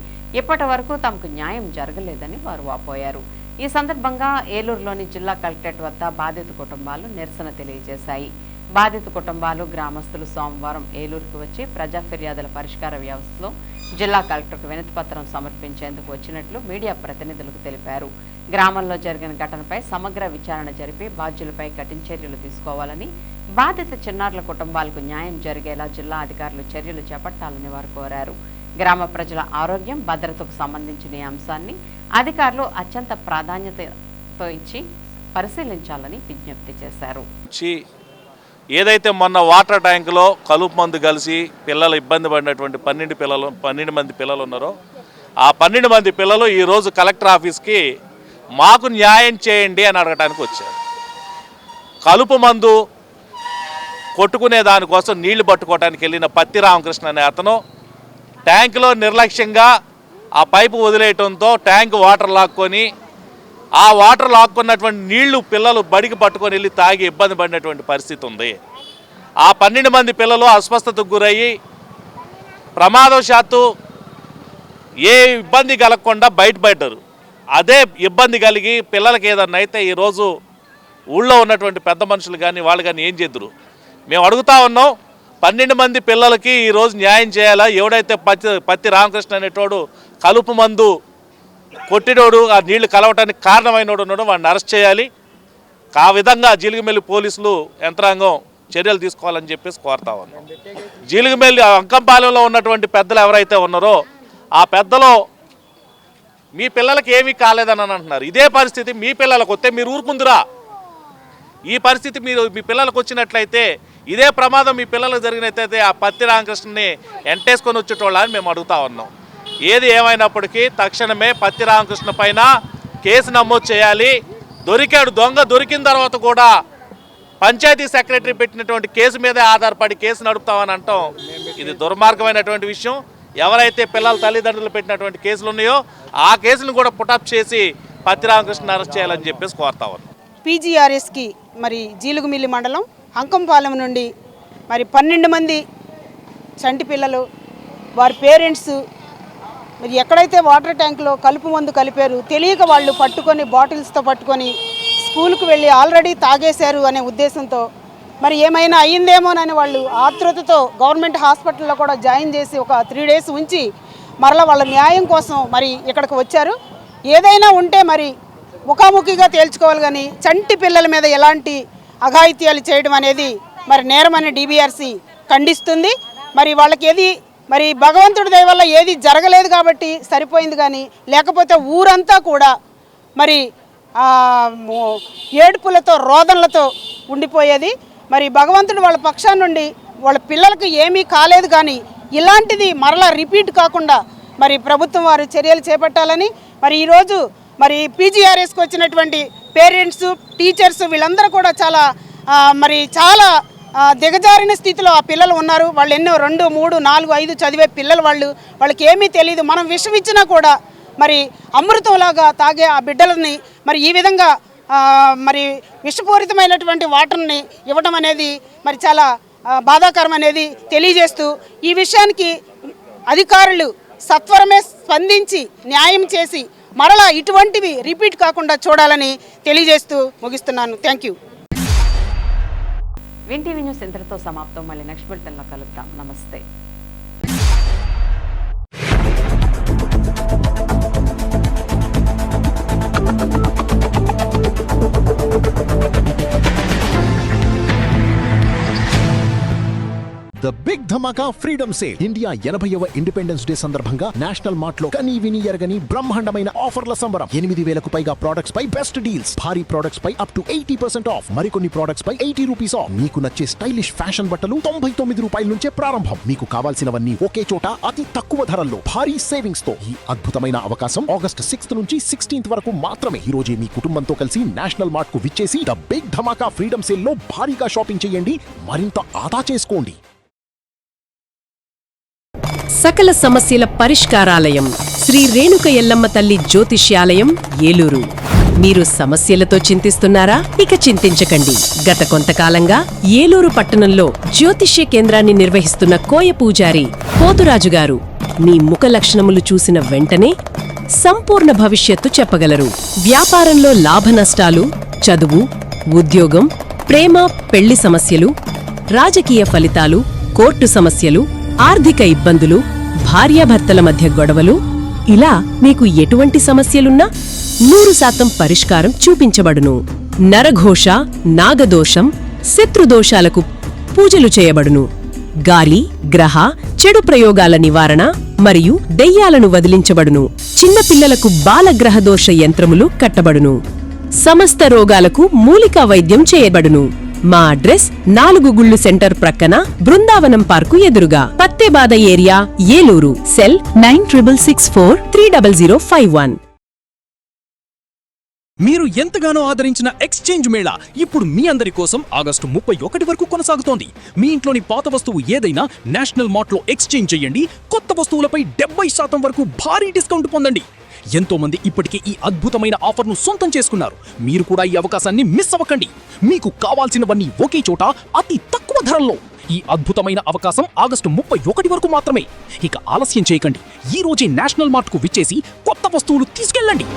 ఇప్పటి వరకు తమకు న్యాయం జరగలేదని వారు వాపోయారు. ఈ సందర్భంగా ఏలూరులోని జిల్లా కలెక్టరేట్ వద్ద బాధిత కుటుంబాలు నిరసన తెలియజేశాయి. బాధిత కుటుంబాలు గ్రామస్తులు సోమవారం ఏలూరుకు వచ్చి ప్రజా ఫిర్యాదుల పరిష్కార వ్యవస్థలో జిల్లా కలెక్టర్కు వినతిపత్రం సమర్పించేందుకు వచ్చినట్లు మీడియా ప్రతినిధులకు తెలిపారు. గ్రామంలో జరిగిన ఘటనపై సమగ్ర విచారణ జరిపి బాధ్యులపై కఠిన చర్యలు తీసుకోవాలని, బాధిత చిన్నారుల కుటుంబాలకు న్యాయం జరిగేలా జిల్లా అధికారులు చర్యలు చేపట్టాలని వారు కోరారు. గ్రామ ప్రజల ఆరోగ్యం, భద్రతకు సంబంధించిన ఈ అంశాన్ని అధికారులు అత్యంత ప్రాధాన్యతతో ఇచ్చి పరిశీలించాలని విజ్ఞప్తి చేశారు. ఏదైతే మొన్న వాటర్ ట్యాంకులో కలుపు మందు కలిసి పిల్లలు ఇబ్బంది పడినటువంటి 12 మంది పిల్లలు ఉన్నారో, ఆ 12 మంది పిల్లలు ఈరోజు కలెక్టర్ ఆఫీస్కి మాకు న్యాయం చేయండి అని అడగటానికి వచ్చారు. కలుపు మందు కొట్టుకునే దానికోసం నీళ్లు పట్టుకోవడానికి వెళ్ళిన పత్తి రామకృష్ణ అనే అతను ట్యాంకులో నిర్లక్ష్యంగా ఆ పైపు వదిలేయటంతో ట్యాంక్ వాటర్ లాక్కొని, ఆ వాటర్ లాక్కున్నటువంటి నీళ్లు పిల్లలు బడికి పట్టుకొని వెళ్ళి తాగి ఇబ్బంది పడినటువంటి పరిస్థితి ఉంది. ఆ 12 మంది పిల్లలు అస్వస్థతకు గురయ్యి ప్రమాదవశాత్తు ఏ ఇబ్బంది కలగకుండా బయటపడ్డారు. అదే ఇబ్బంది కలిగి పిల్లలకి ఏదన్నా అయితే ఈరోజు ఊళ్ళో ఉన్నటువంటి పెద్ద మనుషులు కానీ వాళ్ళు కానీ ఏం చేద్దరు. మేము అడుగుతా ఉన్నాం, 12 మంది పిల్లలకి ఈరోజు న్యాయం చేయాలా? ఎవడైతే పత్తి రామకృష్ణ అనేటోడు కలుపు మందు కొట్టినోడు, ఆ నీళ్లు కలవటానికి కారణమైనోడు ఉన్నాడు, వాడిని అరెస్ట్ చేయాలి. ఆ విధంగా జీలుగుమిల్లి పోలీసులు యంత్రాంగం చర్యలు తీసుకోవాలని చెప్పేసి కోరుతా ఉన్నాం. జీలుగుమిల్లి అంకంపాలెంలో ఉన్నటువంటి పెద్దలు ఎవరైతే ఉన్నారో ఆ పెద్దలు మీ పిల్లలకి ఏమీ కాలేదని అంటున్నారు. ఇదే పరిస్థితి మీ పిల్లలకు వస్తే మీరు ఊరుకుందురా? ఈ పరిస్థితి మీ పిల్లలకు వచ్చినట్లయితే, ఇదే ప్రమాదం మీ పిల్లలకు జరిగినట్లయితే ఆ పత్తి రామకృష్ణని ఎంటేసుకొని వచ్చేటోళ్ళని మేము అడుగుతా ఉన్నాం. ఏది ఏమైనప్పటికీ తక్షణమే పత్తి రామకృష్ణ పైన కేసు నమోదు చేయాలి. దొరికాడు, దొంగ దొరికిన తర్వాత కూడా పంచాయతీ సెక్రటరీ పెట్టినటువంటి కేసు మీదే ఆధారపడి కేసు నడుపుతామని అంటాం. ఇది దుర్మార్గమైనటువంటి విషయం. ఎవరైతే పిల్లల తల్లిదండ్రులు పెట్టినటువంటి కేసులు ఉన్నాయో ఆ కేసులను కూడా పుటప్ చేసి పత్తి రామకృష్ణ అరెస్ట్ చేయాలని చెప్పేసి కోరుతా ఉన్నాం. పీజీఆర్ఎస్కి మరి జీలుగుమిల్లి మండలం అంకంపాలెం నుండి మరి 12 మంది చంటి పిల్లలు, వారి పేరెంట్స్ మరి ఎక్కడైతే వాటర్ ట్యాంక్లో కలుపు మందు కలిపారు తెలియక వాళ్ళు పట్టుకొని బాటిల్స్తో పట్టుకొని స్కూల్కి వెళ్ళి ఆల్రెడీ తాగేశారు అనే ఉద్దేశంతో మరి ఏమైనా అయ్యిందేమోనని వాళ్ళు ఆతృతతో గవర్నమెంట్ హాస్పిటల్లో కూడా జాయిన్ చేసి ఒక 3 days ఉంచి మరలా వాళ్ళ న్యాయం కోసం మరి ఇక్కడికి వచ్చారు. ఏదైనా ఉంటే మరి ముఖాముఖిగా తేల్చుకోవాలి, కానీ చంటి పిల్లల మీద ఎలాంటి అఘాయిత్యాలు చేయడం అనేది మరి నేరమని DBRC ఖండిస్తుంది. మరి వాళ్ళకి ఏది మరి భగవంతుడి దయ వల్ల ఏది జరగలేదు కాబట్టి సరిపోయింది, కానీ లేకపోతే ఊరంతా కూడా మరి ఏడుపులతో రోదనలతో ఉండిపోయేది. మరి భగవంతుడు వాళ్ళ పక్షాన నుండి వాళ్ళ పిల్లలకు ఏమీ కాలేదు, కానీ ఇలాంటిది మరలా రిపీట్ కాకుండా మరి ప్రభుత్వం వారు చర్యలు చేపట్టాలని మరి ఈరోజు మరి PGRSకి వచ్చినటువంటి పేరెంట్స్, టీచర్స్ వీళ్ళందరూ కూడా చాలా దిగజారిన స్థితిలో ఆ పిల్లలు ఉన్నారు. వాళ్ళు ఎన్నో 2, 3, 4, 5 చదివే పిల్లలు వాళ్ళకి ఏమీ తెలియదు. మనం విషం ఇచ్చినా కూడా మరి అమృతంలాగా తాగే ఆ బిడ్డలని మరి ఈ విధంగా మరి విషపూరితమైనటువంటి వాటర్ని ఇవ్వడం అనేది మరి చాలా బాధాకరం అనేది తెలియజేస్తూ ఈ విషయానికి అధికారులు సత్వరమే స్పందించి న్యాయం చేసి మరలా ఇటువంటివి రిపీట్ కాకుండా చూడాలని తెలియజేస్తూ ముగిస్తున్నాను. Thank you. Win TV news ఇంతటితో సమాప్తం. మళ్ళీ నెక్స్ట్ బులెటిన్లో కలుద్దాం. నమస్తే. The big dhamaka freedom sale. India 80వ ఇండిపెండెన్స్ డే సందర్భంగా నేషనల్ మార్ట్ లో కనీ విని ఎరగని బ్రహ్మాండమైన ఆఫర్ల సంబరం. 8,000కు పైగా ప్రొడక్ట్స్ పై బెస్ట్ డీల్స్, భారీ ప్రొడక్ట్స్ పై అప్ టు 80% ఆఫ్, మరికొన్ని ప్రొడక్ట్స్ పై 80 రూపీస్ ఆఫ్. మీకు నచ్చే స్టైలిష్ ఫ్యాషన్ బట్టలు 99 రూపాయల నుంచే ప్రారంభం. మీకు కావాల్సినవన్నీ ఒకే చోట అతి తక్కువ ధరల్లో భారీ సేవింగ్స్ తో. ఈ అద్భుతమైన అవకాశం ఆగస్ట్ 6th నుంచి 16th వరకు మాత్రమే. ఈ రోజే మీ కుటుంబంతో కలిసి నేషనల్ మార్ట్ కు విచ్చేసి the big dhamaka freedom sale లో భారీగా షాపింగ్ చేయండి, మరింత ఆదా చేసుకోండి. సకల సమస్యల పరిష్కారాలయం శ్రీ రేణుక ఎల్లమ్మ తల్లి జ్యోతిష్యాలయం, ఏలూరు. మీరు సమస్యలతో చింతిస్తున్నారా? ఇక చింతించకండి. గత కొంతకాలంగా ఏలూరు పట్టణంలో జ్యోతిష్య కేంద్రాన్ని నిర్వహిస్తున్న కోయ పూజారి పోతురాజు గారు మీ ముఖ లక్షణములు చూసిన వెంటనే సంపూర్ణ భవిష్యత్తు చెప్పగలరు. వ్యాపారంలో లాభ నష్టాలు, చదువు, ఉద్యోగం, ప్రేమ పెళ్లి సమస్యలు, రాజకీయ ఫలితాలు, కోర్టు సమస్యలు, ఆర్థిక ఇబ్బందులు, భార్యాభర్తల మధ్య గొడవలు, ఇలా మీకు ఎటువంటి సమస్యలున్నా 100% పరిష్కారం చూపించబడును. నరఘోష, నాగదోషం, శత్రుదోషాలకు పూజలు చేయబడును. గాలి, గ్రహ, చెడు ప్రయోగాల నివారణ మరియు దెయ్యాలను వదిలించబడును. చిన్నపిల్లలకు బాలగ్రహదోష యంత్రములు కట్టబడును. సమస్త రోగాలకు మూలికా వైద్యం చేయబడును. మా అడ్రస్ 4 గుళ్ళు సెంటర్ ప్రక్కన బృందావనం పార్కు ఎదురుగా, పత్తేబాద ఏరియా, ఏలూరు. సెల్ 9664300051. మీరు ఎంతగానో ఆదరించిన ఎక్స్చేంజ్ మేళా ఇప్పుడు మీ అందరి కోసం ఆగస్టు 31 వరకు కొనసాగుతోంది. మీ ఇంట్లోని పాత వస్తువు ఏదైనా నేషనల్ మార్ట్ లో ఎక్స్చేంజ్ చేయండి. కొత్త వస్తువులపై 70% వరకు భారీ డిస్కౌంట్ పొందండి. ఎంతో మంది ఇప్పటికే ఈ అద్భుతమైన ఆఫర్ను సొంతం చేసుకున్నారు. మీరు కూడా ఈ అవకాశాన్ని మిస్ అవ్వకండి. మీకు కావాల్సినవన్నీ ఒకే చోట అతి తక్కువ ధరల్లో. ఈ అద్భుతమైన అవకాశం ఆగస్టు 31 వరకు మాత్రమే. ఇక ఆలస్యం చేయకండి. ఈ రోజే నేషనల్ మార్ట్ కు విచ్చేసి కొత్త వస్తువులు తీసుకెళ్ళండి.